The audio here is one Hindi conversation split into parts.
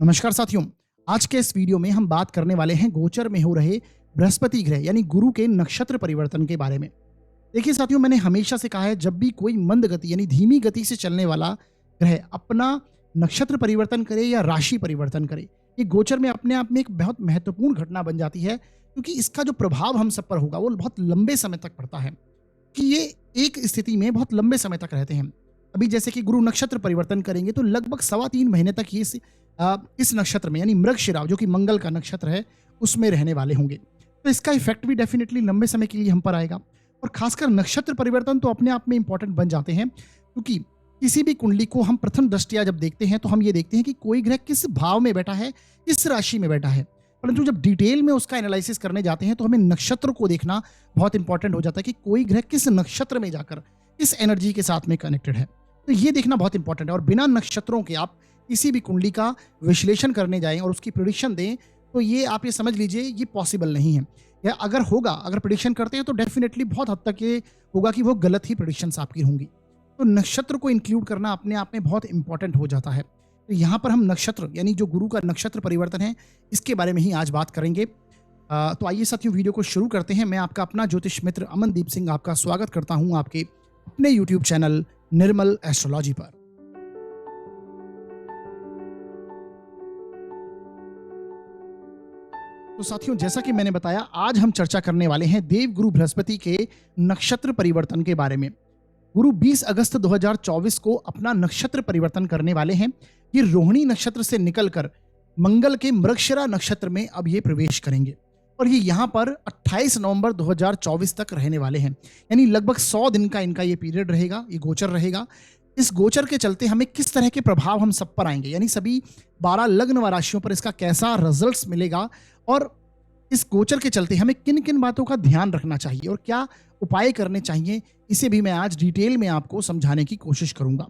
नमस्कार साथियों। आज के इस वीडियो में हम बात करने वाले हैं गोचर में हो रहे बृहस्पति ग्रह यानी गुरु के नक्षत्र परिवर्तन के बारे में। देखिए साथियों, मैंने हमेशा से कहा है, जब भी कोई मंद गति यानी धीमी गति से चलने वाला ग्रह अपना नक्षत्र परिवर्तन करे या राशि परिवर्तन करे, ये गोचर में अपने आप में एक बहुत महत्वपूर्ण घटना बन जाती है, क्योंकि इसका जो प्रभाव हम सब पर होगा वो बहुत लंबे समय तक पड़ता है कि ये एक स्थिति में बहुत लंबे समय तक रहते हैं। अभी जैसे कि गुरु नक्षत्र परिवर्तन करेंगे तो लगभग 3.25 महीने तक ये इस नक्षत्र में यानी मृगशिरा, जो कि मंगल का नक्षत्र है, उसमें रहने वाले होंगे। तो इसका इफेक्ट भी डेफिनेटली लंबे समय के लिए हम पर आएगा। और खासकर नक्षत्र परिवर्तन तो अपने आप में इंपॉर्टेंट बन जाते हैं, क्योंकि किसी भी कुंडली को हम प्रथम दृष्टया जब देखते हैं तो हम ये देखते हैं कि कोई ग्रह किस भाव में बैठा है, किस राशि में बैठा है। परंतु जब डिटेल में उसका एनालिसिस करने जाते हैं तो हमें नक्षत्र को देखना बहुत इंपॉर्टेंट हो जाता है कि कोई ग्रह किस नक्षत्र में जाकर किस एनर्जी के साथ में कनेक्टेड है। तो ये देखना बहुत इंपॉर्टेंट है। और बिना नक्षत्रों के आप किसी भी कुंडली का विश्लेषण करने जाएं और उसकी प्रेडिक्शन दें तो ये आप ये समझ लीजिए ये पॉसिबल नहीं है। या अगर होगा, अगर प्रेडिक्शन करते हैं तो डेफिनेटली बहुत हद तक ये होगा कि वो गलत ही प्रेडिक्शंस आपकी होंगी। तो नक्षत्र को इंक्लूड करना अपने आप में बहुत इंपॉर्टेंट हो जाता है। तो यहाँ पर हम नक्षत्र यानी जो गुरु का नक्षत्र परिवर्तन है, इसके बारे में ही आज बात करेंगे। तो आइए साथियों, वीडियो को शुरू करते हैं। मैं आपका अपना ज्योतिष मित्र अमनदीप सिंह आपका स्वागत करता हूँ आपके अपने यूट्यूब चैनल निर्मल एस्ट्रोलॉजी पर। तो साथियों, जैसा कि मैंने बताया, आज हम चर्चा करने वाले हैं देव गुरु बृहस्पति के नक्षत्र परिवर्तन के बारे में। गुरु 20 अगस्त 2024 को अपना नक्षत्र परिवर्तन करने वाले हैं। ये रोहिणी नक्षत्र से निकलकर मंगल के मृगशिरा नक्षत्र में अब ये प्रवेश करेंगे और ये यहाँ पर 28 नवंबर 2024 तक रहने वाले हैं। यानी लगभग 100 दिन का इनका ये पीरियड रहेगा, ये गोचर रहेगा। इस गोचर के चलते हमें किस तरह के प्रभाव हम सब पर आएंगे, यानी सभी 12 लग्न व राशियों पर इसका कैसा रिजल्ट्स मिलेगा और इस गोचर के चलते हमें किन किन बातों का ध्यान रखना चाहिए और क्या उपाय करने चाहिए, इसे भी मैं आज डिटेल में आपको समझाने की कोशिश करूंगा।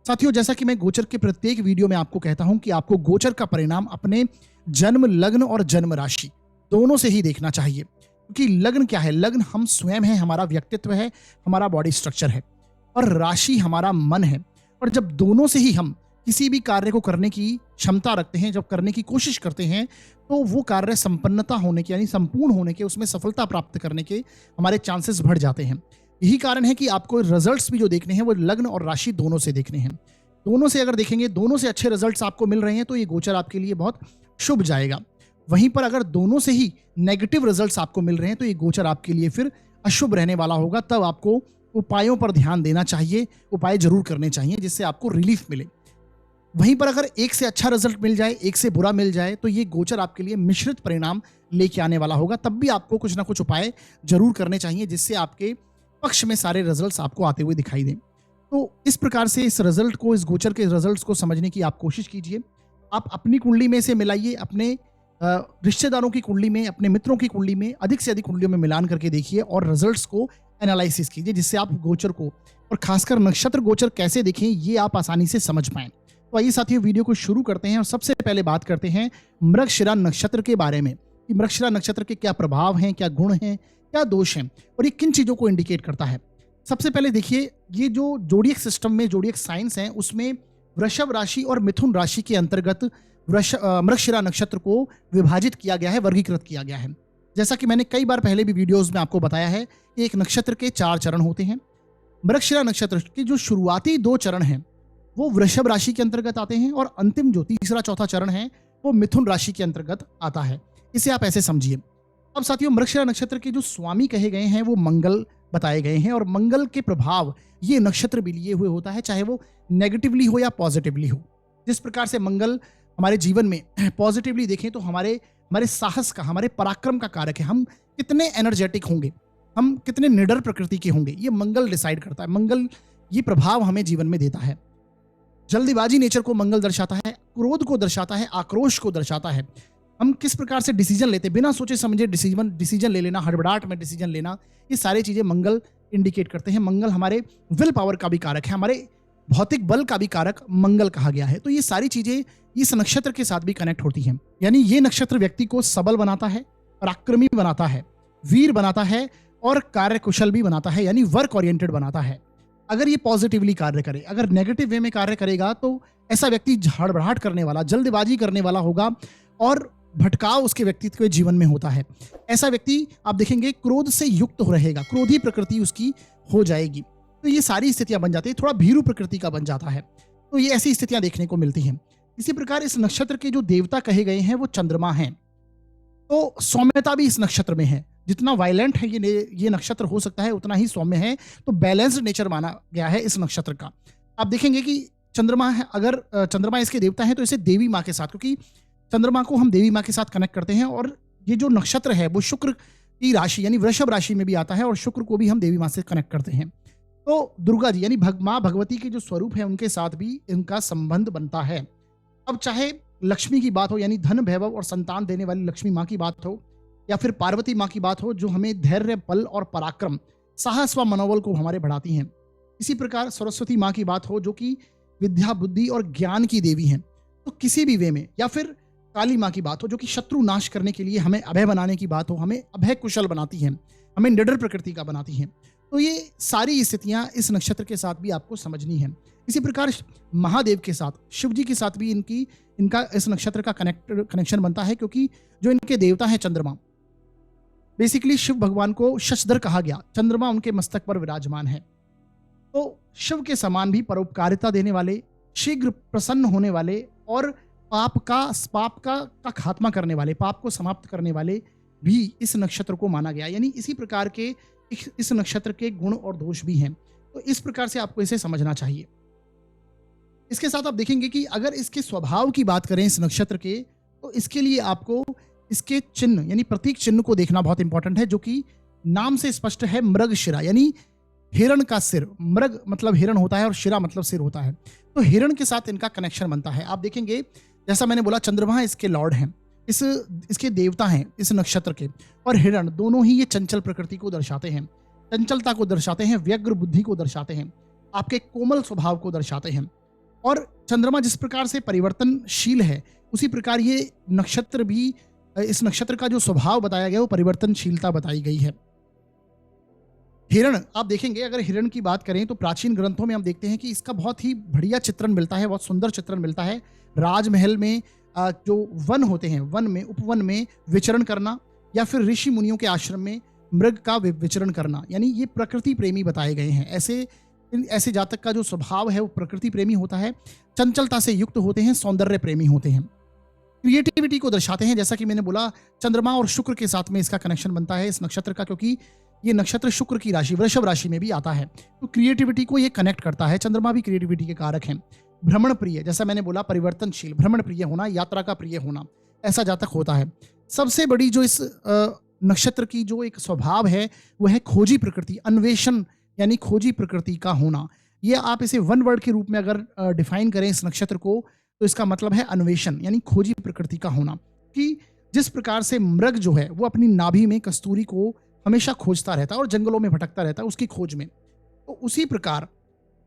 साथियों, जैसा कि मैं गोचर के प्रत्येक वीडियो में आपको कहता हूं कि आपको गोचर का परिणाम अपने जन्म लग्न और जन्म राशि दोनों से ही देखना चाहिए। क्योंकि लग्न क्या है? लग्न हम स्वयं है, हमारा व्यक्तित्व है, हमारा बॉडी स्ट्रक्चर है, और राशि हमारा मन है। और जब दोनों से ही हम किसी भी कार्य को करने की क्षमता रखते हैं, जब करने की कोशिश करते हैं, तो वो कार्य संपन्नता होने के यानी संपूर्ण होने के, उसमें सफलता प्राप्त करने के हमारे चांसेस बढ़ जाते हैं। यही कारण है कि आपको रिजल्ट्स भी जो देखने हैं वो लग्न और राशि दोनों से देखने हैं। दोनों से अगर देखेंगे, दोनों से अच्छे रिजल्ट्स आपको मिल रहे हैं तो ये गोचर आपके लिए बहुत शुभ जाएगा। वहीं पर अगर दोनों से ही नेगेटिव रिजल्ट्स आपको मिल रहे हैं तो ये गोचर आपके लिए फिर अशुभ रहने वाला होगा। तब आपको उपायों पर ध्यान देना चाहिए, उपाय जरूर करने चाहिए जिससे आपको रिलीफ मिले। वहीं पर अगर एक से अच्छा रिजल्ट मिल जाए, एक से बुरा मिल जाए, तो ये गोचर आपके लिए मिश्रित परिणाम लेके आने वाला होगा। तब भी आपको कुछ ना कुछ उपाय जरूर करने चाहिए जिससे आपके पक्ष में सारे रिजल्ट्स आपको आते हुए दिखाई दें। तो इस प्रकार से इस रिजल्ट को, इस गोचर के रिजल्ट्स को समझने की आप कोशिश कीजिए। आप अपनी कुंडली में से मिलाइए, अपने रिश्तेदारों की कुंडली में, अपने मित्रों की कुंडली में, अधिक से अधिक कुंडलियों में मिलान करके देखिए और रिजल्ट्स को एनालिसिस कीजिए, जिससे आप गोचर को और खासकर नक्षत्र गोचर कैसे देखें ये आप आसानी से समझ पाएं। तो आइए साथियों, वीडियो को शुरू करते हैं और सबसे पहले बात करते हैं मृगशिरा नक्षत्र के बारे में कि मृगशिरा नक्षत्र के क्या प्रभाव हैं, क्या गुण हैं, क्या दोष हैं और ये किन चीजों को इंडिकेट करता है। सबसे पहले देखिए, ये जो जोडियक सिस्टम में जोडियक साइंस है उसमें वृषभ राशि और मिथुन राशि के अंतर्गत मृगशिरा नक्षत्र को विभाजित किया गया है, वर्गीकृत किया गया है। जैसा कि मैंने कई बार पहले भी वीडियोस में आपको बताया है कि एक नक्षत्र के 4 चरण होते हैं। मृगशिरा नक्षत्र के जो शुरुआती 2 चरण हैं वो वृषभ राशि के अंतर्गत आते हैं और अंतिम जो तीसरा चौथा चरण है वो मिथुन राशि के अंतर्गत आता है। इसे आप ऐसे समझिए। अब साथियों, मृगशिरा नक्षत्र के जो स्वामी कहे गए हैं वो मंगल बताए गए हैं और मंगल के प्रभाव ये नक्षत्र भी लिए हुए होता है, चाहे वो नेगेटिवली हो या पॉजिटिवली हो। जिस प्रकार से मंगल हमारे जीवन में पॉजिटिवली देखें तो हमारे साहस का, हमारे पराक्रम का कारक है। हम कितने एनर्जेटिक होंगे, हम कितने निडर प्रकृति के होंगे, ये मंगल डिसाइड करता है। मंगल ये प्रभाव हमें जीवन में देता है। जल्दीबाजी नेचर को मंगल दर्शाता है, क्रोध को दर्शाता है, आक्रोश को दर्शाता है। हम किस प्रकार से डिसीजन लेते हैं, बिना सोचे समझे डिसीजन ले लेना, हड़बड़ाहट में डिसीजन लेना, ये सारी चीजें मंगल इंडिकेट करते हैं। मंगल हमारे विल पावर का भी कारक है, हमारे भौतिक बल का भी कारक मंगल कहा गया है। तो ये सारी चीजें इस नक्षत्र के साथ भी कनेक्ट होती हैं। यानी ये नक्षत्र व्यक्ति को सबल बनाता है, पराक्रमी बनाता है, वीर बनाता है और कार्यकुशल भी बनाता है, यानी वर्क ओरिएंटेड बनाता है। अगर ये पॉजिटिवली कार्य करे, अगर नेगेटिव वे में कार्य करेगा तो ऐसा व्यक्ति हड़बड़ाहट करने वाला, जल्दबाजी करने वाला होगा और भटकाव उसके व्यक्तित्व के जीवन में होता है। ऐसा व्यक्ति आप देखेंगे क्रोध से युक्त हो रहेगा, क्रोधी प्रकृति उसकी हो जाएगी। तो ये सारी स्थितियां बन जाती है, थोड़ा भीरू प्रकृति का बन जाता है। तो ये ऐसी स्थितियां देखने को मिलती हैं। इसी प्रकार इस नक्षत्र के जो देवता कहे गए हैं वो चंद्रमा हैं। तो सौम्यता भी इस नक्षत्र में है। जितना वायलेंट है ये नक्षत्र हो सकता है उतना ही सौम्य है। तो बैलेंस्ड नेचर माना गया है इस नक्षत्र का। आप देखेंगे कि चंद्रमा है, अगर चंद्रमा इसके देवता है तो इसे देवी माँ के साथ, क्योंकि चंद्रमा को हम देवी माँ के साथ कनेक्ट करते हैं और ये जो नक्षत्र है वो शुक्र की राशि यानी वृषभ राशि में भी आता है और शुक्र को भी हम देवी माँ से कनेक्ट करते हैं। तो दुर्गा जी यानी माँ भगवती के जो स्वरूप है उनके साथ भी इनका संबंध बनता है। अब चाहे लक्ष्मी की बात हो यानी धन वैभव और संतान देने वाली लक्ष्मी माँ की बात हो, या फिर पार्वती माँ की बात हो जो हमें धैर्य, बल और पराक्रम, साहस व मनोबल को हमारे बढ़ाती हैं। इसी प्रकार सरस्वती माँ की बात हो जो कि विद्या, बुद्धि और ज्ञान की देवी हैं। तो किसी भी वे में, या फिर काली माँ की बात हो जो कि शत्रु नाश करने के लिए हमें अभय बनाने की बात हो, हमें अभय कुशल बनाती हैं, हमें निडर प्रकृति का बनाती हैं। तो ये सारी स्थितियां इस नक्षत्र के साथ भी आपको समझनी है। इसी प्रकार महादेव के साथ, शिव जी के साथ भी इनका इस नक्षत्र का कनेक्शन बनता है, क्योंकि जो इनके देवता हैं चंद्रमा, बेसिकली शिव भगवान को शशधर कहा गया, चंद्रमा उनके मस्तक पर विराजमान है। तो शिव के समान भी परोपकारिता देने वाले, शीघ्र प्रसन्न होने वाले और पाप का खात्मा करने वाले, पाप को समाप्त करने वाले भी इस नक्षत्र को माना गया। यानी इसी प्रकार के इस नक्षत्र के गुण और दोष भी हैं। तो इस प्रकार से आपको इसे समझना चाहिए। इसके साथ आप देखेंगे कि अगर इसके स्वभाव की बात करें इस नक्षत्र के, तो इसके लिए आपको इसके चिन्ह यानी प्रतीक चिन्ह को देखना बहुत इंपॉर्टेंट है, जो कि नाम से स्पष्ट है, मृग शिरा यानी हिरण का सिर। मृग मतलब हिरण होता है और शिरा मतलब सिर होता है। तो हिरण के साथ इनका कनेक्शन बनता है। आप देखेंगे जैसा मैंने बोला चंद्रमा इसके लॉर्ड हैं, इसके देवता हैं इस नक्षत्र के, और हिरण दोनों ही ये चंचल प्रकृति को दर्शाते हैं, चंचलता को दर्शाते हैं, व्यग्र बुद्धि को दर्शाते हैं, आपके कोमल स्वभाव को दर्शाते हैं। और चंद्रमा जिस प्रकार से परिवर्तनशील है उसी प्रकार ये नक्षत्र भी, इस नक्षत्र का जो स्वभाव बताया गया वो परिवर्तनशीलता बताई गई है। हिरण आप देखेंगे, अगर हिरण की बात करें तो प्राचीन ग्रंथों में हम देखते हैं कि इसका बहुत ही बढ़िया चित्रण मिलता है, बहुत सुंदर चित्रण मिलता है। राजमहल में जो वन होते हैं, वन में, उपवन में विचरण करना, या फिर ऋषि मुनियों के आश्रम में मृग का विचरण करना, यानी ये प्रकृति प्रेमी बताए गए हैं। ऐसे जातक का जो स्वभाव है वो प्रकृति प्रेमी होता है, चंचलता से युक्त होते हैं, सौंदर्य प्रेमी होते हैं, क्रिएटिविटी को दर्शाते हैं। जैसा कि मैंने बोला चंद्रमा और शुक्र के साथ में इसका कनेक्शन बनता है इस नक्षत्र का, क्योंकि ये नक्षत्र शुक्र की राशि वृषभ राशि में भी आता है। तो क्रिएटिविटी को ये कनेक्ट करता है। चंद्रमा भी क्रिएटिविटी के कारक हैं। भ्रमण प्रिय, जैसा मैंने बोला परिवर्तनशील, भ्रमण प्रिय होना, यात्रा का प्रिय होना, ऐसा जातक होता है। सबसे बड़ी जो इस नक्षत्र की जो एक स्वभाव है वो है खोजी प्रकृति, अन्वेषण यानी खोजी प्रकृति का होना। ये आप इसे वन वर्ड के रूप में अगर डिफाइन करें इस नक्षत्र को, तो इसका मतलब है अन्वेषण यानी खोजी प्रकृति का होना। कि जिस प्रकार से मृग जो है वो अपनी नाभि में कस्तूरी को हमेशा खोजता रहता है और जंगलों में भटकता रहता है उसकी खोज में, तो उसी प्रकार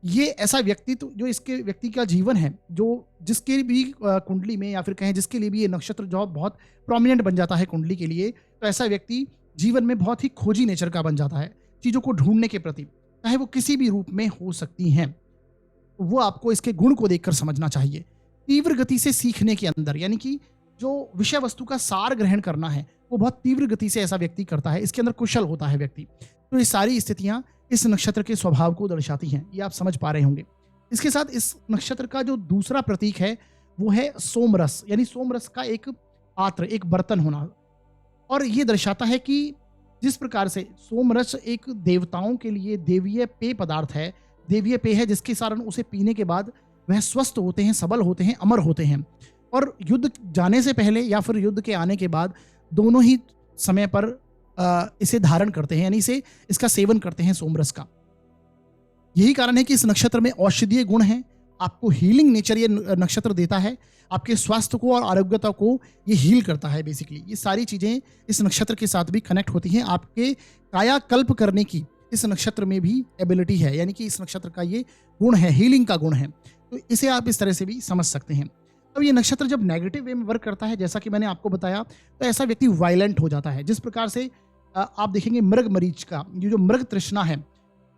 ये ऐसा व्यक्तित्व जो इसके व्यक्ति का जीवन है, जो जिसके भी कुंडली में, या फिर कहें जिसके लिए भी ये नक्षत्र जो बहुत प्रोमिनेंट बन जाता है कुंडली के लिए, तो ऐसा व्यक्ति जीवन में बहुत ही खोजी नेचर का बन जाता है, चीज़ों को ढूंढने के प्रति, चाहे वो किसी भी रूप में हो सकती हैं। तो वो आपको इसके गुण को देखकर समझना चाहिए। तीव्र गति से सीखने के अंदर, यानी कि जो विषय वस्तु का सार ग्रहण करना है वो बहुत तीव्र गति से ऐसा व्यक्ति करता है, इसके अंदर कुशल होता है व्यक्ति। तो ये सारी स्थितियां इस नक्षत्र के स्वभाव को दर्शाती हैं, ये आप समझ पा रहे होंगे। इसके साथ इस नक्षत्र का जो दूसरा प्रतीक है वो है सोमरस, यानी सोमरस का एक पात्र, एक बर्तन होना। और ये दर्शाता है कि जिस प्रकार से सोमरस एक देवताओं के लिए देवीय पेय पदार्थ है, देवीय पेय है, जिसके कारण उसे पीने के बाद वह स्वस्थ होते हैं, सबल होते हैं, अमर होते हैं। और युद्ध जाने से पहले या फिर युद्ध के आने के बाद दोनों ही समय पर इसे धारण करते हैं, यानी इसका सेवन करते हैं सोमरस का। यही कारण है कि इस नक्षत्र में औषधीय गुण हैं, आपको हीलिंग नेचर ये नक्षत्र देता है, आपके स्वास्थ्य को और आरोग्यता को ये हील करता है। बेसिकली ये सारी चीजें इस नक्षत्र के साथ भी कनेक्ट होती हैं। आपके कायाकल्प करने की इस नक्षत्र में भी एबिलिटी है, यानी कि इस नक्षत्र का ये गुण है, हीलिंग का गुण है। तो इसे आप इस तरह से भी समझ सकते हैं। अब ये नक्षत्र जब नेगेटिव वे में वर्क करता है, जैसा कि मैंने आपको बताया, तो ऐसा व्यक्ति वायलेंट हो जाता है। जिस प्रकार से आप देखेंगे मृग मरीच का, ये जो मृग तृष्णा है,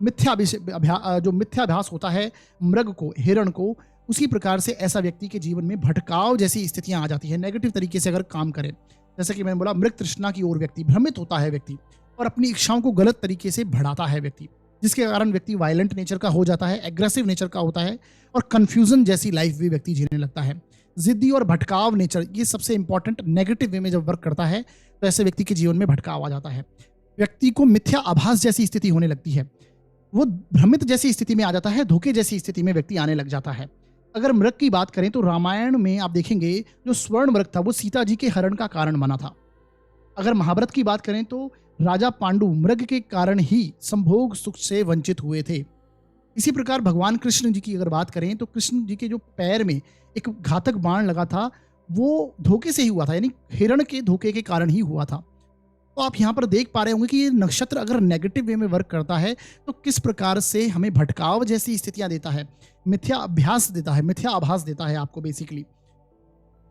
जो मिथ्याभास होता है मृग को, हिरण को, उसी प्रकार से ऐसा व्यक्ति के जीवन में भटकाव जैसी स्थितियां आ जाती है नेगेटिव तरीके से अगर काम करे। जैसे कि मैंने बोला, मृग तृष्णा की ओर व्यक्ति भ्रमित होता है व्यक्ति, और अपनी इच्छाओं को गलत तरीके से बढ़ाता है व्यक्ति, जिसके कारण व्यक्ति वायलेंट नेचर का हो जाता है, एग्रेसिव नेचर का होता है, और कंफ्यूजन जैसी लाइफ भी व्यक्ति जीने लगता है। जिद्दी और भटकाव नेचर, ये सबसे इंपॉर्टेंट, नेगेटिव वे में जब वर्क करता है तो ऐसे व्यक्ति के जीवन में भटकाव आ जाता है। व्यक्ति को मिथ्या आभास जैसी स्थिति होने लगती है, वो भ्रमित जैसी स्थिति में आ जाता है, धोखे जैसी स्थिति में व्यक्ति आने लग जाता है। अगर मृग की बात करें तो रामायण में आप देखेंगे जो स्वर्ण मृग था वो सीता जी के हरण का कारण बना था। अगर महाभारत की बात करें तो राजा पांडु मृग के कारण ही संभोग सुख से वंचित हुए थे। इसी प्रकार भगवान कृष्ण जी की अगर बात करें तो कृष्ण जी के जो पैर में एक घातक बाण लगा था वो धोखे से ही हुआ था, यानी हिरण के धोखे के कारण ही हुआ था। तो आप यहाँ पर देख पा रहे होंगे कि ये नक्षत्र अगर नेगेटिव वे में वर्क करता है तो किस प्रकार से हमें भटकाव जैसी स्थितियां देता है, मिथ्या अभ्यास देता है, मिथ्या आभास देता है आपको, बेसिकली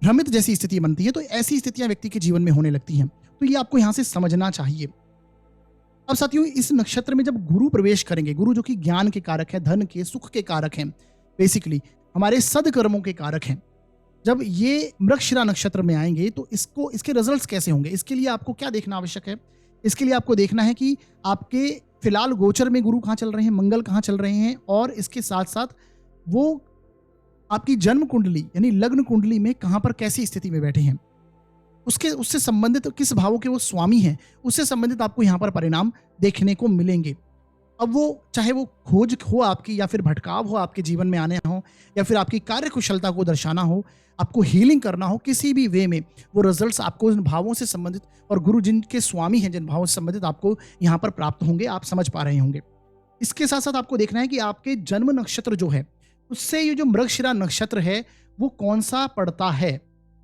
भ्रमित जैसी स्थिति बनती है। तो ऐसी स्थितियां व्यक्ति के जीवन में होने लगती हैं, तो ये आपको यहाँ से समझना चाहिए। अब साथियों, इस नक्षत्र में जब गुरु प्रवेश करेंगे, गुरु जो कि ज्ञान के कारक है, धन के, सुख के कारक हैं, बेसिकली हमारे सदकर्मों के कारक हैं, जब ये मृगशिरा नक्षत्र में आएंगे तो इसके रिजल्ट्स कैसे होंगे, इसके लिए आपको क्या देखना आवश्यक है। इसके लिए आपको देखना है कि आपके फिलहाल गोचर में गुरु कहाँ चल रहे हैं, मंगल कहाँ चल रहे हैं, और इसके साथ साथ वो आपकी जन्म कुंडली यानी लग्न कुंडली में कहाँ पर कैसी स्थिति में बैठे हैं, उससे संबंधित किस भावों के वो स्वामी हैं, उससे संबंधित आपको यहाँ पर परिणाम देखने को मिलेंगे। अब वो चाहे वो खोज हो आपकी, या फिर भटकाव हो आपके जीवन में आने हो, या फिर आपकी कार्य कुशलता को दर्शाना हो, आपको हीलिंग करना हो, किसी भी वे में वो रिजल्ट्स आपको इन भावों से संबंधित और गुरु जिनके स्वामी हैं, जिन भावों से संबंधित आपको यहाँ पर प्राप्त होंगे, आप समझ पा रहे होंगे। इसके साथ साथ आपको देखना है कि आपके जन्म नक्षत्र जो है उससे ये जो मृगशिरा नक्षत्र है वो कौन सा पड़ता है,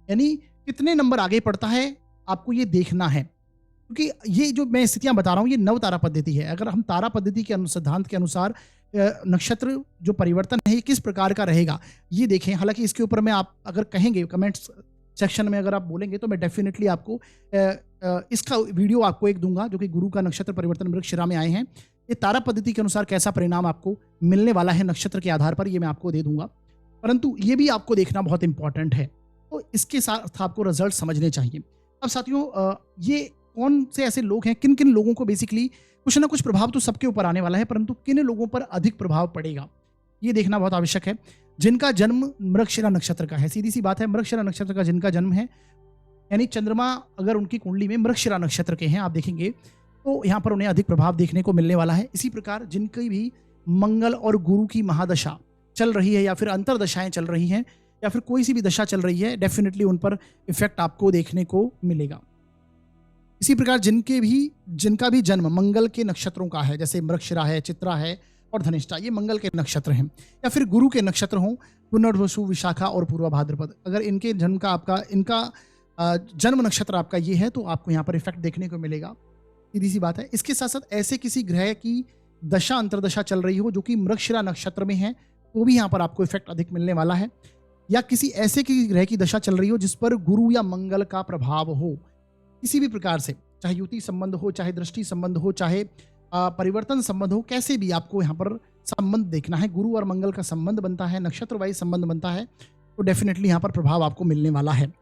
यानी कितने नंबर आगे पड़ता है, आपको ये देखना है। क्योंकि ये जो मैं स्थितियां बता रहा हूँ ये नव तारा पद्धति है। अगर हम तारा पद्धति के सिद्धांत के अनुसार नक्षत्र जो परिवर्तन है ये किस प्रकार का रहेगा ये देखें। हालांकि इसके ऊपर मैं, आप अगर कहेंगे कमेंट्स सेक्शन में अगर आप बोलेंगे तो मैं डेफिनेटली आपको इसका वीडियो आपको एक दूंगा, जो कि गुरु का नक्षत्र परिवर्तन मृगशिरा में आए हैं, ये तारा पद्धति के अनुसार कैसा परिणाम आपको मिलने वाला है नक्षत्र के आधार पर, ये मैं आपको दे दूंगा। परंतु ये भी आपको देखना बहुत इंपॉर्टेंट है, तो इसके साथ आपको रिजल्ट समझने चाहिए। अब साथियों, ये कौन से ऐसे लोग हैं, किन किन लोगों को बेसिकली कुछ ना कुछ प्रभाव तो सबके ऊपर आने वाला है, परंतु किन लोगों पर अधिक प्रभाव पड़ेगा ये देखना बहुत आवश्यक है। जिनका जन्म मृगशिरा नक्षत्र का है, सीधी सी बात है, मृगशिरा नक्षत्र का जिनका जन्म है, यानी चंद्रमा अगर उनकी कुंडली में मृगशिरा नक्षत्र के हैं, आप देखेंगे तो यहाँ पर उन्हें अधिक प्रभाव देखने को मिलने वाला है। इसी प्रकार जिनकी भी मंगल और गुरु की महादशा चल रही है, या फिर अंतरदशाएं चल रही हैं, या फिर कोई सी भी दशा चल रही है, डेफिनेटली उन पर इफेक्ट आपको देखने को मिलेगा। इसी प्रकार जिनका भी जन्म मंगल के नक्षत्रों का है, जैसे मृगशिरा है, चित्रा है और धनिष्ठा, ये मंगल के नक्षत्र हैं, या फिर गुरु के नक्षत्र हों, पुनर्वसु, विशाखा और पूर्वा भाद्रपद, अगर इनके जन्म का इनका जन्म नक्षत्र आपका ये है तो आपको यहाँ पर इफेक्ट देखने को मिलेगा, सीधी सी बात है। इसके साथ साथ ऐसे किसी ग्रह की दशा अंतरदशा चल रही हो जो कि मृगशिरा नक्षत्र में है, तो भी यहाँ पर आपको इफेक्ट अधिक मिलने वाला है। या किसी ऐसे किसी ग्रह की दशा चल रही हो जिस पर गुरु या मंगल का प्रभाव हो, किसी भी प्रकार से, चाहे युति संबंध हो, चाहे दृष्टि संबंध हो, चाहे परिवर्तन संबंध हो, कैसे भी आपको यहाँ पर संबंध देखना है। गुरु और मंगल का संबंध बनता है, नक्षत्र वाइज संबंध बनता है, तो डेफिनेटली यहाँ पर प्रभाव आपको मिलने वाला है।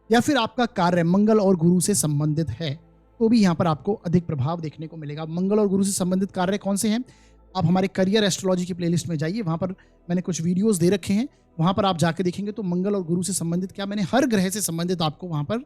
या फिर आपका कार्य मंगल और गुरु से संबंधित है तो भी यहाँ पर आपको अधिक प्रभाव देखने को मिलेगा। मंगल और गुरु से संबंधित कार्य कौन से हैं, आप हमारे करियर एस्ट्रोलॉजी की प्लेलिस्ट में जाइए, वहाँ पर मैंने कुछ वीडियोस दे रखे हैं, वहाँ पर आप जाके देखेंगे तो मंगल और गुरु से संबंधित क्या, मैंने हर ग्रह से संबंधित आपको वहाँ पर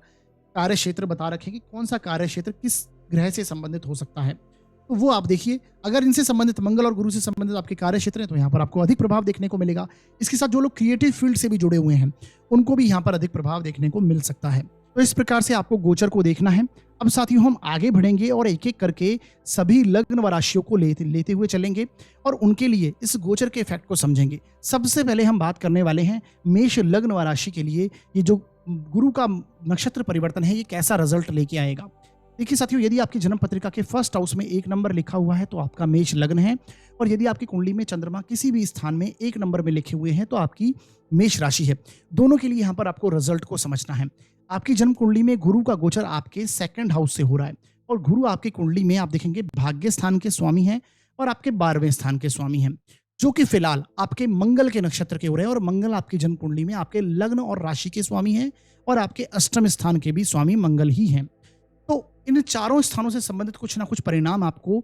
कार्य क्षेत्र बता रखे कि कौन सा कार्य क्षेत्र किस ग्रह से संबंधित हो सकता है, तो वो आप देखिए। अगर इनसे संबंधित, मंगल और गुरु से संबंधित आपके कार्य क्षेत्र है तो यहाँ पर आपको अधिक प्रभाव देखने को मिलेगा। इसके साथ जो लोग क्रिएटिव फील्ड से भी जुड़े हुए हैं उनको भी यहाँ पर अधिक प्रभाव देखने को मिल सकता है। तो इस प्रकार से आपको गोचर को देखना है। अब साथियों, हम आगे बढ़ेंगे और एक एक करके सभी लग्न व राशियों को लेते हुए चलेंगे और उनके लिए इस गोचर के इफेक्ट को समझेंगे। सबसे पहले हम बात करने वाले हैं मेष लग्न व राशि के लिए ये जो गुरु का नक्षत्र परिवर्तन है ये कैसा रिजल्ट लेके आएगा। देखिए साथियों, यदि आपकी जन्म पत्रिका के फर्स्ट हाउस में 1 नंबर लिखा हुआ है तो आपका मेष लग्न है, और यदि आपकी कुंडली में चंद्रमा किसी भी स्थान में 1 नंबर में लिखे हुए हैं तो आपकी मेष राशि है। दोनों के लिए यहाँ पर आपको रिजल्ट को समझना है। आपकी जन्म कुंडली में गुरु का गोचर आपके 2nd हाउस से हो रहा है, और गुरु आपकी कुंडली में आप देखेंगे भाग्य स्थान के स्वामी हैं, और आपके 12वें स्थान के स्वामी हैं, जो कि फिलहाल आपके मंगल के नक्षत्र के हो रहे हैं। और मंगल आपकी जन्म कुंडली में आपके लग्न और राशि के स्वामी हैं और आपके अष्टम स्थान के भी स्वामी मंगल ही हैं। तो इन चारों स्थानों से संबंधित कुछ ना कुछ परिणाम आपको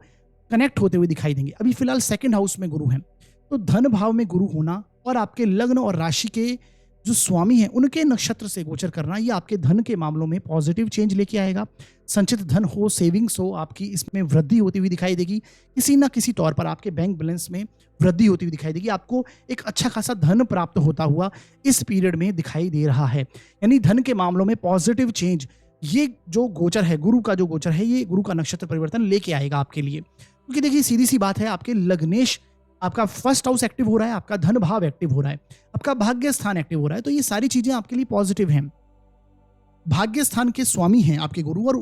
कनेक्ट होते हुए दिखाई देंगे। अभी फिलहाल सेकंड हाउस में गुरु हैं, तो धन भाव में गुरु होना और आपके लग्न और राशि के जो स्वामी हैं उनके नक्षत्र से गोचर करना, ये आपके धन के मामलों में पॉजिटिव चेंज लेके आएगा। संचित धन हो, सेविंग्स हो, आपकी इसमें वृद्धि होती हुई दिखाई देगी। किसी ना किसी तौर पर आपके बैंक बैलेंस में वृद्धि होती हुई दिखाई देगी। आपको एक अच्छा खासा धन प्राप्त होता हुआ इस पीरियड में दिखाई दे रहा है। यानी धन के मामलों में पॉजिटिव चेंज, ये जो गोचर है, गुरु का जो गोचर है, ये गुरु का नक्षत्र परिवर्तन लेके आएगा आपके लिए। क्योंकि देखिए सीधी सी बात है, आपके लग्नेश, आपका फर्स्ट हाउस एक्टिव हो रहा है, आपका धन भाव एक्टिव हो रहा है, आपका भाग्य स्थान एक्टिव हो रहा है, तो ये सारी चीजें आपके लिए पॉजिटिव हैं। भाग्य स्थान के स्वामी हैं आपके गुरु, और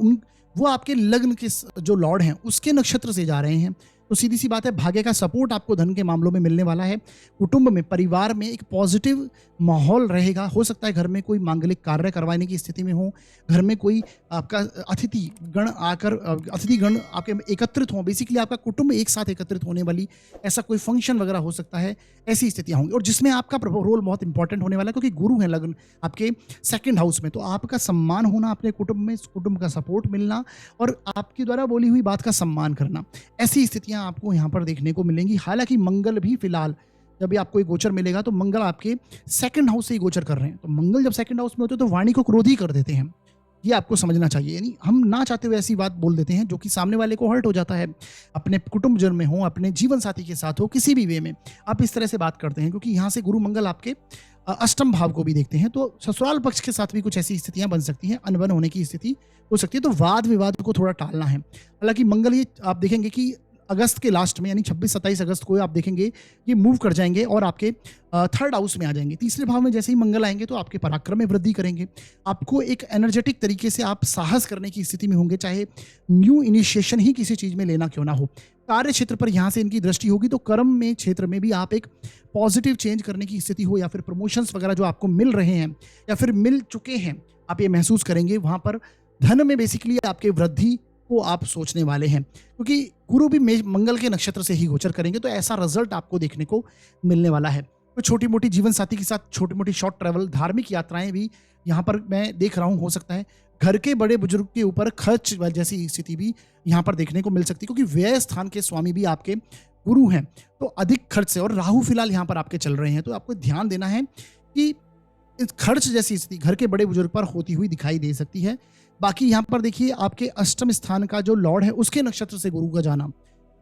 वो आपके लग्न के जो लॉर्ड हैं उसके नक्षत्र से जा रहे हैं। तो सीधी सी बात है, भाग्य का सपोर्ट आपको धन के मामलों में मिलने वाला है। कुटुंब में, परिवार में एक पॉजिटिव माहौल रहेगा। हो सकता है घर में कोई मांगलिक कार्य करवाने की स्थिति में हो, घर में कोई आपका अतिथि गण आपके एकत्रित हों। बेसिकली आपका कुटुंब एक साथ एकत्रित होने वाली ऐसा कोई फंक्शन वगैरह हो सकता है, ऐसी स्थितियां होंगी। और जिसमें आपका रोल बहुत इंपॉर्टेंट होने वाला है, क्योंकि गुरु है लग्न आपके सेकंड हाउस में। तो आपका सम्मान होना अपने कुटुंब में, कुटुंब का सपोर्ट मिलना और आपके द्वारा बोली हुई बात का सम्मान करना, ऐसी स्थितियां आपको यहाँ पर देखने को मिलेंगी। हालांकि मंगल भी फिलहाल जब भी आपको एक गोचर मिलेगा तो मंगल आपके सेकंड हाउस से ही गोचर कर रहे हैं। तो मंगल जब सेकंड हाउस में होते हैं तो वाणी को क्रोधी कर देते हैं, ये आपको समझना चाहिए। यानी हम ना चाहते हुए ऐसी बात बोल देते हैं जो कि सामने वाले को हर्ट हो जाता है। अपने कुटुंबजन में हो, अपने जीवन साथी के साथ हो, किसी भी वे में आप इस तरह से बात करते हैं, क्योंकि यहाँ से गुरु मंगल आपके अष्टम भाव को भी देखते हैं। तो ससुराल पक्ष के साथ भी कुछ ऐसी स्थितियां बन सकती हैं, अनबन होने की स्थिति हो सकती है। तो वाद विवाद को थोड़ा टालना है। हालांकि मंगल, ये आप देखेंगे कि अगस्त के लास्ट में, यानी 26-27 अगस्त को आप देखेंगे ये मूव कर जाएंगे और आपके थर्ड हाउस में आ जाएंगे। तीसरे भाव में जैसे ही मंगल आएंगे तो आपके पराक्रम में वृद्धि करेंगे। आपको एक एनर्जेटिक तरीके से आप साहस करने की स्थिति में होंगे, चाहे न्यू इनिशिएशन ही किसी चीज में लेना क्यों ना हो। कार्य क्षेत्र पर यहाँ से इनकी दृष्टि होगी, तो कर्म में क्षेत्र में भी आप एक पॉजिटिव चेंज करने की स्थिति हो, या फिर प्रमोशंस वगैरह जो आपको मिल रहे हैं या फिर मिल चुके हैं, आप ये महसूस करेंगे। वहां पर धन में बेसिकली आपके वृद्धि को आप सोचने वाले हैं, क्योंकि गुरु भी मंगल के नक्षत्र से ही गोचर करेंगे। तो ऐसा रिजल्ट आपको देखने को मिलने वाला है। तो छोटी मोटी जीवन साथी के साथ छोटी मोटी शॉर्ट ट्रैवल, धार्मिक यात्राएं भी यहाँ पर मैं देख रहा हूँ हो सकता है। घर के बड़े बुजुर्ग के ऊपर खर्च जैसी स्थिति भी यहाँ पर देखने को मिल सकती है, क्योंकि व्यय स्थान के स्वामी भी आपके गुरु हैं। तो अधिक खर्च से, और राहु फिलहाल यहाँ पर आपके चल रहे हैं, तो आपको ध्यान देना है कि खर्च जैसी स्थिति घर के बड़े बुजुर्ग पर होती हुई दिखाई दे सकती है। बाकी यहाँ पर देखिए आपके अष्टम स्थान का जो लॉर्ड है उसके नक्षत्र से गुरु का जाना,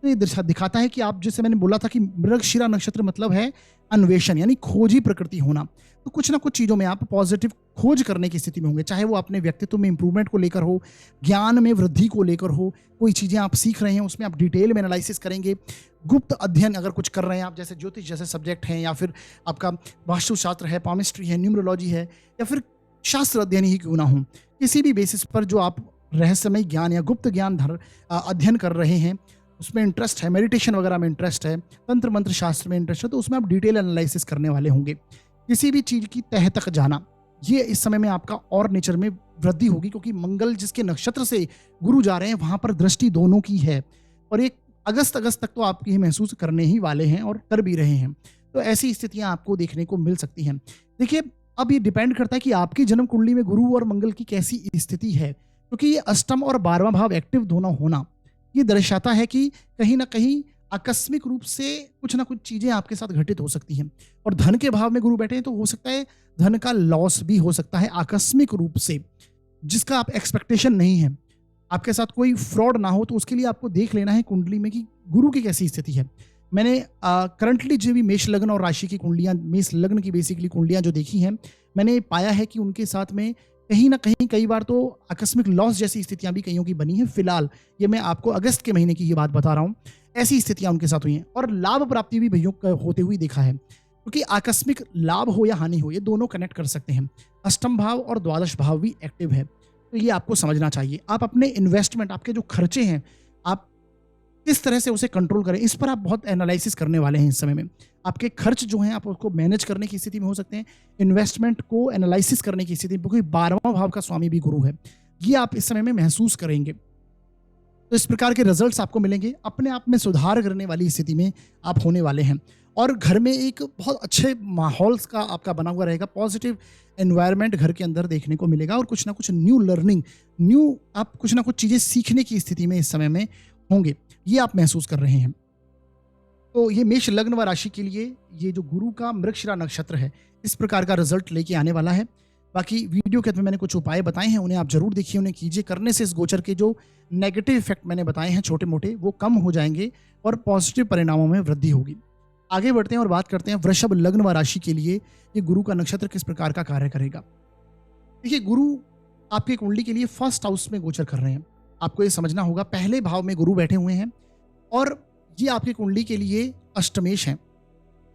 तो ये दिखाता है कि आप, जैसे मैंने बोला था कि मृगशिरा नक्षत्र मतलब है अन्वेषण, यानी खोजी प्रकृति होना। तो कुछ ना कुछ चीजों में आप पॉजिटिव खोज करने की स्थिति में होंगे, चाहे वो अपने व्यक्तित्व में इंप्रूवमेंट को लेकर हो, ज्ञान में वृद्धि को लेकर हो। कोई चीजें आप सीख रहे हैं उसमें आप डिटेल में एनालिसिस करेंगे। गुप्त अध्ययन अगर कुछ कर रहे हैं आप, जैसे ज्योतिष जैसे सब्जेक्ट हैं, या फिर आपका वास्तुशास्त्र है, पामिस्ट्री है, न्यूमरोलॉजी है, या फिर शास्त्र अध्ययन ही क्यों ना हो, किसी भी बेसिस पर जो आप रहस्यमय ज्ञान या गुप्त ज्ञान अध्ययन कर रहे हैं, उसमें इंटरेस्ट है, मेडिटेशन वगैरह में इंटरेस्ट है, तंत्र मंत्र शास्त्र में इंटरेस्ट है, तो उसमें आप डिटेल एनालिसिस करने वाले होंगे। किसी भी चीज की तह तक जाना, ये इस समय में आपका और नेचर में वृद्धि होगी, क्योंकि मंगल जिसके नक्षत्र से गुरु जा रहे हैं वहां पर दृष्टि दोनों की है, और एक अगस्त तक तो आप ये महसूस करने ही वाले हैं और कर भी रहे हैं। तो ऐसी स्थितियां आपको देखने को मिल सकती हैं। देखिए अब ये डिपेंड करता है कि आपकी जन्म कुंडली में गुरु और मंगल की कैसी स्थिति है, क्योंकि ये अष्टम और 12वां भाव एक्टिव दोनों होना ये दर्शाता है कि कहीं ना कहीं आकस्मिक रूप से कुछ ना कुछ चीजें आपके साथ घटित हो सकती हैं। और धन के भाव में गुरु बैठे हैं तो हो सकता है धन का लॉस भी हो सकता है आकस्मिक रूप से, जिसका आप एक्सपेक्टेशन नहीं है। आपके साथ कोई फ्रॉड ना हो, तो उसके लिए आपको देख लेना है कुंडली में कि गुरु की कैसी स्थिति है। मैंने करंटली जो भी मेष लग्न और राशि की कुंडलियां, मेष लग्न की बेसिकली कुंडलियां जो देखी हैं, मैंने पाया है कि उनके साथ में कहीं ना कहीं कई बार तो आकस्मिक लॉस जैसी स्थितियां भी कईयों की बनी हैं। फिलहाल ये मैं आपको अगस्त के महीने की ये बात बता रहा हूँ, ऐसी स्थितियां उनके साथ हुई हैं। और लाभ प्राप्ति भी भैया होते हुए देखा है, क्योंकि आकस्मिक लाभ हो या हानि हो, ये दोनों कनेक्ट कर सकते हैं। अष्टम भाव और द्वादश भाव भी एक्टिव है, तो ये आपको समझना चाहिए। आप अपने इन्वेस्टमेंट, आपके जो खर्चे हैं, आप किस तरह से उसे कंट्रोल करें, इस पर आप बहुत एनालिसिस करने वाले हैं इस समय में। आपके खर्च जो हैं आप उसको मैनेज करने की स्थिति में हो सकते हैं, इन्वेस्टमेंट को एनालिसिस करने की स्थिति में, क्योंकि 12वां भाव का स्वामी भी गुरु है, ये आप इस समय में महसूस करेंगे। तो इस प्रकार के रिजल्ट्स आपको मिलेंगे। अपने आप में सुधार करने वाली स्थिति में आप होने वाले हैं और घर में एक बहुत अच्छे माहौल का आपका बना हुआ रहेगा। पॉजिटिव एनवायरनमेंट घर के अंदर देखने को मिलेगा और कुछ ना कुछ न्यू लर्निंग, आप कुछ ना कुछ चीज़ें सीखने की स्थिति में इस समय में होंगे, ये आप महसूस कर रहे हैं। तो ये मेष लग्न व राशि के लिए ये जो गुरु का मृगशिरा नक्षत्र है, इस प्रकार का रिजल्ट लेके आने वाला है। बाकी वीडियो के अंत में मैंने कुछ उपाय बताए हैं, उन्हें आप जरूर देखिए, उन्हें कीजिए। करने से इस गोचर के जो नेगेटिव इफेक्ट मैंने बताए हैं छोटे मोटे, वो कम हो जाएंगे और पॉजिटिव परिणामों में वृद्धि होगी। आगे बढ़ते हैं और बात करते हैं वृषभ लग्न व राशि के लिए ये गुरु का नक्षत्र किस प्रकार का कार्य करेगा। देखिए, गुरु आपके कुंडली के लिए फर्स्ट हाउस में गोचर कर रहे हैं। आपको ये समझना होगा, पहले भाव में गुरु बैठे हुए हैं और ये आपकी कुंडली के लिए अष्टमेश हैं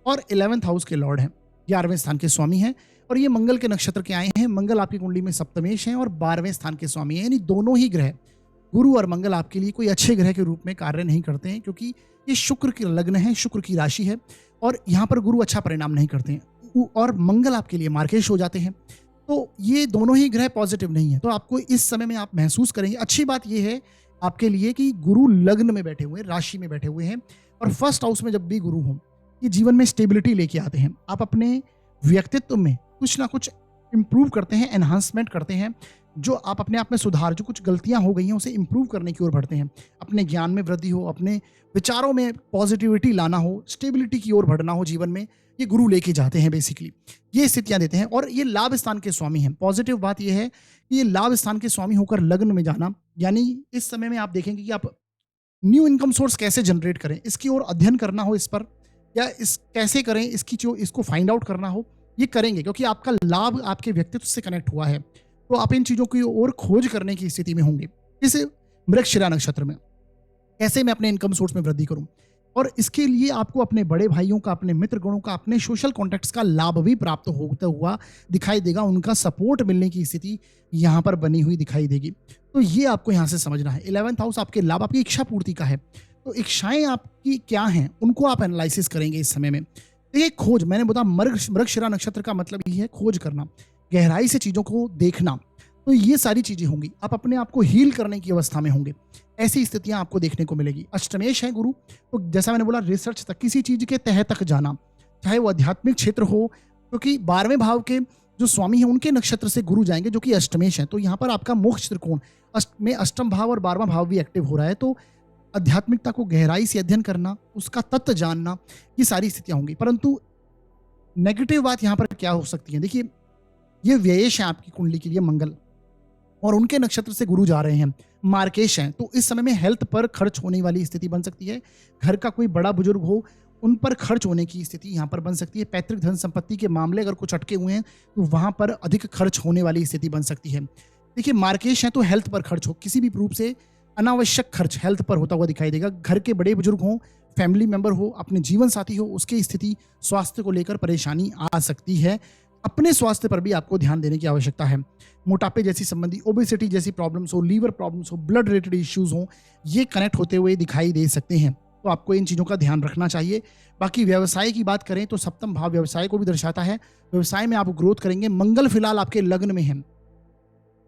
और 11th हाउस के लॉर्ड हैं, 11वें स्थान के स्वामी हैं और ये मंगल के नक्षत्र के आए हैं। मंगल आपकी कुंडली में सप्तमेश हैं और 12वें स्थान के स्वामी हैं। यानी दोनों ही ग्रह, गुरु और मंगल, आपके लिए कोई अच्छे ग्रह के रूप में कार्य नहीं करते हैं, क्योंकि ये शुक्र की लग्न है, शुक्र की राशि है और यहाँ पर गुरु अच्छा परिणाम नहीं करते हैं और मंगल आपके लिए मार्केश हो जाते हैं। तो ये दोनों ही ग्रह पॉजिटिव नहीं है। तो आपको इस समय में आप महसूस करेंगे। अच्छी बात यह है आपके लिए कि गुरु लग्न में बैठे हुए, राशि में बैठे हुए हैं और फर्स्ट हाउस में जब भी गुरु हों, ये जीवन में स्टेबिलिटी लेके आते हैं। आप अपने व्यक्तित्व में कुछ ना कुछ इंप्रूव करते हैं, एनहांसमेंट करते हैं। जो आप अपने आप में सुधार, जो कुछ गलतियां हो गई हैं उसे इंप्रूव करने की ओर बढ़ते हैं। अपने ज्ञान में वृद्धि हो, अपने विचारों में पॉजिटिविटी लाना हो, स्टेबिलिटी की ओर बढ़ना हो जीवन में, ये गुरु लेके जाते हैं। बेसिकली ये स्थितियां देते हैं और ये लाभ स्थान के स्वामी हैं। पॉजिटिव बात यह है कि ये लाभ स्थान के स्वामी होकर लग्न में जाना, यानी इस समय में आप देखेंगे कि आप न्यू इनकम सोर्स कैसे जनरेट करें, इसकी ओर अध्ययन करना हो, इस पर या इस कैसे करें, इसको फाइंड आउट करना हो, ये करेंगे, क्योंकि आपका लाभ आपके व्यक्तित्व से कनेक्ट हुआ है। तो आप इन चीजों की ओर खोज करने की स्थिति में होंगे। इस मृगशिरा नक्षत्र में कैसे मैं अपने इनकम सोर्स में वृद्धि करूं, और इसके लिए आपको अपने बड़े भाइयों का, अपने मित्र गणों का, अपने सोशल कॉन्टैक्ट्स का लाभ भी प्राप्त होता हुआ दिखाई देगा। उनका सपोर्ट मिलने की स्थिति यहाँ पर बनी हुई दिखाई देगी। तो ये आपको यहाँ से समझना है। 11th हाउस आपके लाभ, आपकी इच्छा पूर्ति का है। तो इच्छाएं आपकी क्या हैं, उनको आप एनालिसिस करेंगे इस समय में। देखिए, खोज, मैंने बताया मृगशिरा नक्षत्र का मतलब ये है खोज करना, गहराई से चीजों को देखना। तो ये सारी चीजें होंगी। आप अपने आप को हील करने की अवस्था में होंगे। ऐसी स्थितियां आपको देखने को मिलेगी। अष्टमेश है गुरु, तो जैसा मैंने बोला, रिसर्च तक, किसी चीज के तह तक जाना, चाहे वो आध्यात्मिक क्षेत्र हो, क्योंकि 12वें भाव के जो स्वामी हैं उनके नक्षत्र से गुरु जाएंगे जो कि अष्टमेश है। तो यहाँ पर आपका मोक्ष त्रिकोण में अष्टम भाव और 12वां भाव भी एक्टिव हो रहा है। तो आध्यात्मिकता को गहराई से अध्ययन करना, उसका तत्व जानना, ये सारी स्थितियां होंगी। परंतु नेगेटिव बात यहाँ पर क्या हो सकती है, देखिए, ये व्ययेश है आपकी कुंडली के लिए मंगल, और उनके नक्षत्र से गुरु जा रहे हैं, मार्केश हैं। तो इस समय में हेल्थ पर खर्च होने वाली स्थिति बन सकती है। घर का कोई बड़ा बुजुर्ग हो, उन पर खर्च होने की स्थिति यहाँ पर बन सकती है। पैतृक धन संपत्ति के मामले अगर कुछ अटके हुए हैं तो वहां पर अधिक खर्च होने वाली स्थिति बन सकती है। देखिए, मार्केश है तो हेल्थ पर खर्च हो, किसी भी रूप से अनावश्यक खर्च हेल्थ पर होता हुआ दिखाई देगा। घर के बड़े बुजुर्ग हो, फैमिली मेंबर हो, अपने जीवन साथी हो, उसकी स्थिति, स्वास्थ्य को लेकर परेशानी आ सकती है। अपने स्वास्थ्य पर भी आपको ध्यान देने की आवश्यकता है। मोटापे जैसी संबंधी, ओबेसिटी जैसी प्रॉब्लम्स हो, लीवर प्रॉब्लम्स हो, ब्लड रिलेटेड इश्यूज हो, ये कनेक्ट होते हुए दिखाई दे सकते हैं। तो आपको इन चीज़ों का ध्यान रखना चाहिए। बाकी व्यवसाय की बात करें तो सप्तम भाव व्यवसाय को भी दर्शाता है। व्यवसाय में आप ग्रोथ करेंगे। मंगल फिलहाल आपके लग्न में है,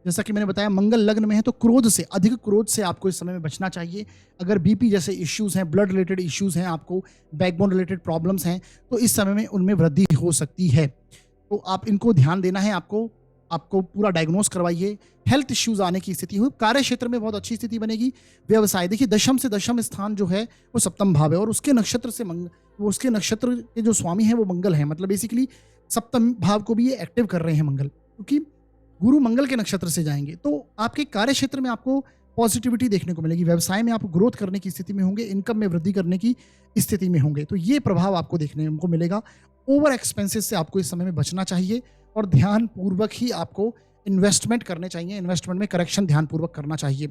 जैसा कि मैंने बताया, मंगल लग्न में है, तो क्रोध से, अधिक क्रोध से आपको इस समय में बचना चाहिए। अगर बीपी जैसे इश्यूज हैं, ब्लड रिलेटेड इश्यूज हैं, आपको बैकबोन रिलेटेड प्रॉब्लम्स हैं, तो इस समय में उनमें वृद्धि हो सकती है। तो आप इनको ध्यान देना है। आपको पूरा डायग्नोस करवाइए। हेल्थ इश्यूज आने की स्थिति हो, कार्य क्षेत्र में बहुत अच्छी स्थिति बनेगी। व्यवसाय, देखिए, दशम से दशम स्थान जो है वो सप्तम भाव है और उसके नक्षत्र से उसके नक्षत्र के जो स्वामी हैं वो मंगल है। मतलब बेसिकली सप्तम भाव को भी ये एक्टिव कर रहे हैं मंगल, क्योंकि गुरु मंगल के नक्षत्र से जाएंगे। तो आपके कार्य क्षेत्र में आपको पॉजिटिविटी देखने को मिलेगी। व्यवसाय में आप ग्रोथ करने की स्थिति में होंगे, इनकम में वृद्धि करने की स्थिति में होंगे। तो ये प्रभाव आपको देखने को मिलेगा। ओवर एक्सपेंसेस से आपको इस समय में बचना चाहिए और ध्यान पूर्वक ही आपको इन्वेस्टमेंट करने चाहिए। इन्वेस्टमेंट में करेक्शन ध्यान पूर्वक करना चाहिए।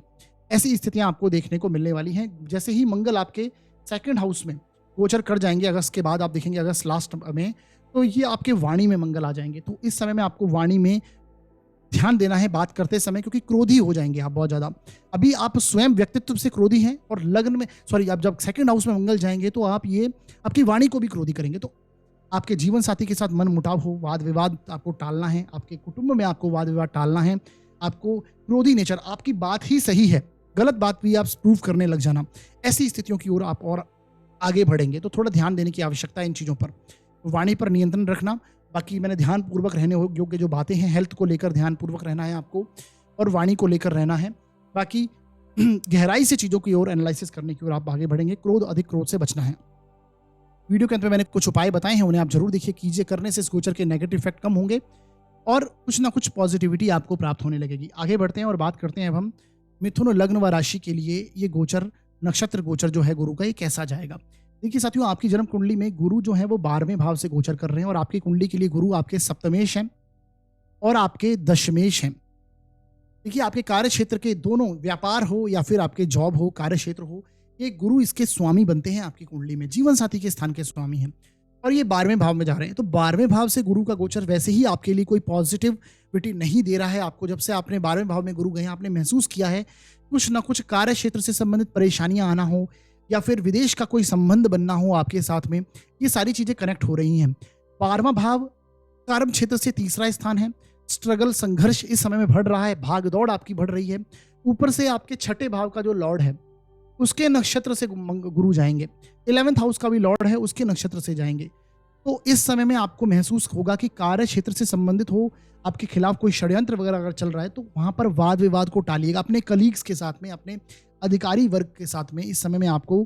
ऐसी स्थितियां आपको देखने को मिलने वाली हैं। जैसे ही मंगल आपके सेकंड हाउस में गोचर कर जाएंगे अगस्त के बाद, आप देखेंगे अगस्त लास्ट में, तो ये आपके वाणी में मंगल आ जाएंगे। तो इस समय में आपको वाणी में ध्यान देना है बात करते समय, क्योंकि क्रोधी हो जाएंगे आप बहुत ज्यादा। अभी आप स्वयं व्यक्तित्व से क्रोधी हैं और लग्न में, आप जब सेकंड हाउस में मंगल जाएंगे तो आप ये आपकी वाणी को भी क्रोधी करेंगे। तो आपके जीवन साथी के साथ मन मुटाव हो, वाद विवाद आपको टालना है। आपके कुटुंब में आपको वाद विवाद टालना है। आपको क्रोधी नेचर, आपकी बात ही सही है गलत बात भी आप प्रूव करने लग जाना, ऐसी स्थितियों की ओर आप और आगे बढ़ेंगे। तो थोड़ा ध्यान देने की आवश्यकता है इन चीज़ों पर। वाणी पर नियंत्रण रखना, बाकी मैंने ध्यानपूर्वक रहने योग्य जो बातें हैं, हेल्थ को लेकर ध्यानपूर्वक रहना है आपको और वाणी को लेकर रहना है। बाकी गहराई से चीज़ों की ओर एनालिसिस करने की ओर आप आगे बढ़ेंगे। अधिक क्रोध से बचना है। वीडियो के अंत में मैंने कुछ उपाय बताए हैं, उन्हें आप जरूर देखिए, कीजिए। करने से इस गोचर के नेगेटिव इफेक्ट कम होंगे और कुछ ना कुछ पॉजिटिविटी आपको प्राप्त होने लगेगी। आगे बढ़ते हैं और बात करते हैं अब हम मिथुन लग्न व राशि के लिए ये गोचर, नक्षत्र गोचर जो है गुरु का, ये कैसा जाएगा। देखिए साथियों, आपकी जन्म कुंडली में गुरु जो है वो 12वें भाव से गोचर कर रहे हैं और आपकी कुंडली के लिए गुरु आपके सप्तमेश हैं और आपके दशमेश हैं। देखिए, आपके कार्य क्षेत्र के दोनों, व्यापार हो या फिर आपके जॉब हो, कार्य क्षेत्र हो, ये गुरु इसके स्वामी बनते हैं आपकी कुंडली में, जीवन साथी के स्थान के स्वामी हैं और ये 12वें भाव में जा रहे हैं। तो 12वें भाव से गुरु का गोचर वैसे ही आपके लिए कोई पॉजिटिविटी नहीं दे रहा है आपको। जब से आपने 12वें भाव में गुरु गए, आपने महसूस किया है कुछ ना कुछ कार्य क्षेत्र से संबंधित परेशानियां आना हो या फिर विदेश का कोई संबंध बनना हो आपके साथ में, ये सारी चीजें कनेक्ट हो रही हैं। 12वां भाव कर्म क्षेत्र से तीसरा स्थान है। स्ट्रगल, संघर्ष इस समय में बढ़ रहा है, भाग दौड़ आपकी बढ़ रही है। ऊपर से आपके छठे भाव का जो लॉर्ड है उसके नक्षत्र से गुरु जाएंगे। 11th हाउस का भी लॉर्ड है, उसके नक्षत्र से जाएंगे। तो इस समय में आपको महसूस होगा कि कार्य क्षेत्र से संबंधित हो, आपके खिलाफ कोई षड्यंत्र वगैरह अगर चल रहा है तो वहां पर वाद विवाद को टालिएगा। अपने कलीग्स के साथ में, अपने अधिकारी वर्ग के साथ में इस समय में आपको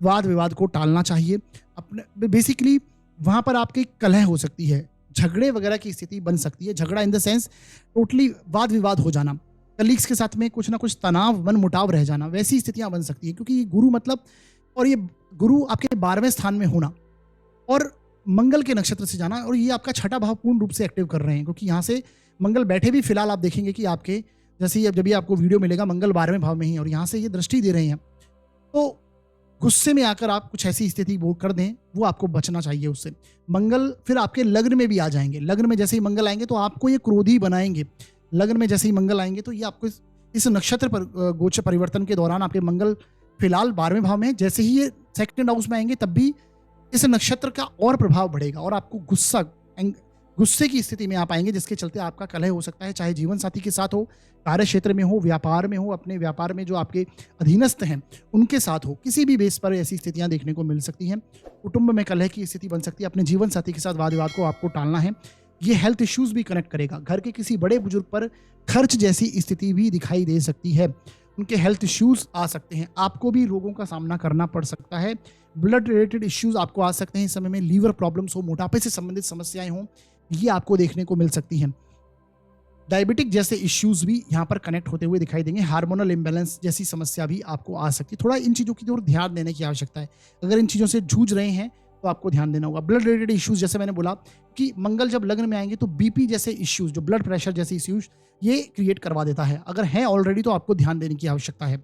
वाद विवाद को टालना चाहिए। अपने बेसिकली वहां पर आपकी कलह हो सकती है, झगड़े वगैरह की स्थिति बन सकती है। झगड़ा इन द सेंस टोटली वाद विवाद हो जाना, कलीग्स के साथ में कुछ ना कुछ तनाव, मन मुटाव रह जाना, वैसी स्थितियां बन सकती है। क्योंकि ये गुरु मतलब, और ये गुरु आपके 12वें स्थान में होना और मंगल के नक्षत्र से जाना, और ये आपका छठा भाव पूर्ण रूप से एक्टिव कर रहे हैं। क्योंकि यहाँ से मंगल बैठे भी फिलहाल आप देखेंगे कि आपके, जैसे ही जब भी आपको वीडियो मिलेगा, मंगल 12वें भाव में ही और यहाँ से ये दृष्टि दे रहे हैं। तो गुस्से में आकर आप कुछ ऐसी स्थिति वो कर दें, वो आपको बचना चाहिए उससे। मंगल फिर आपके लग्न में भी आ जाएंगे। लग्न में जैसे ही मंगल आएंगे तो आपको ये क्रोधी बनाएंगे। लग्न में जैसे ही मंगल आएंगे तो ये आपको इस नक्षत्र पर गोचर परिवर्तन के दौरान आपके मंगल फिलहाल 12वें भाव में है, जैसे ही ये सेकंड हाउस में आएंगे तब भी इस नक्षत्र का और प्रभाव बढ़ेगा और आपको गुस्से की स्थिति में आप आएंगे, जिसके चलते आपका कलह हो सकता है, चाहे जीवन साथी के साथ हो, कार्य क्षेत्र में हो, व्यापार में हो, अपने व्यापार में जो आपके अधीनस्थ हैं उनके साथ हो। किसी भी बेस पर ऐसी स्थितियां देखने को मिल सकती हैं। कुटुंब में कलह की स्थिति बन सकती है। अपने जीवन साथी के साथ वाद विवाद को आपको टालना है। ये हेल्थ इश्यूज भी कनेक्ट करेगा। घर के किसी बड़े बुजुर्ग पर खर्च जैसी स्थिति भी दिखाई दे सकती है। उनके हेल्थ इश्यूज आ सकते हैं। आपको भी रोगों का सामना करना पड़ सकता है। ब्लड रिलेटेड इश्यूज आपको आ सकते हैं इस समय में। लीवर प्रॉब्लम्स हो, मोटापे से संबंधित समस्याएं हों, ये आपको देखने को मिल सकती हैं। डायबिटिक जैसे इश्यूज भी यहाँ पर कनेक्ट होते हुए दिखाई देंगे। हार्मोनल इम्बैलेंस जैसी समस्या भी आपको आ सकती है। थोड़ा इन चीज़ों की ओर ध्यान देने की आवश्यकता है। अगर इन चीज़ों से जूझ रहे हैं तो आपको ध्यान देना होगा। ब्लड रिलेटेड इश्यूज, जैसे मैंने बोला कि मंगल जब लग्न में आएंगे तो बीपी जैसे इश्यूज, जो ब्लड प्रेशर जैसे इश्यूज, ये क्रिएट करवा देता है। अगर है ऑलरेडी तो आपको ध्यान देने की आवश्यकता है।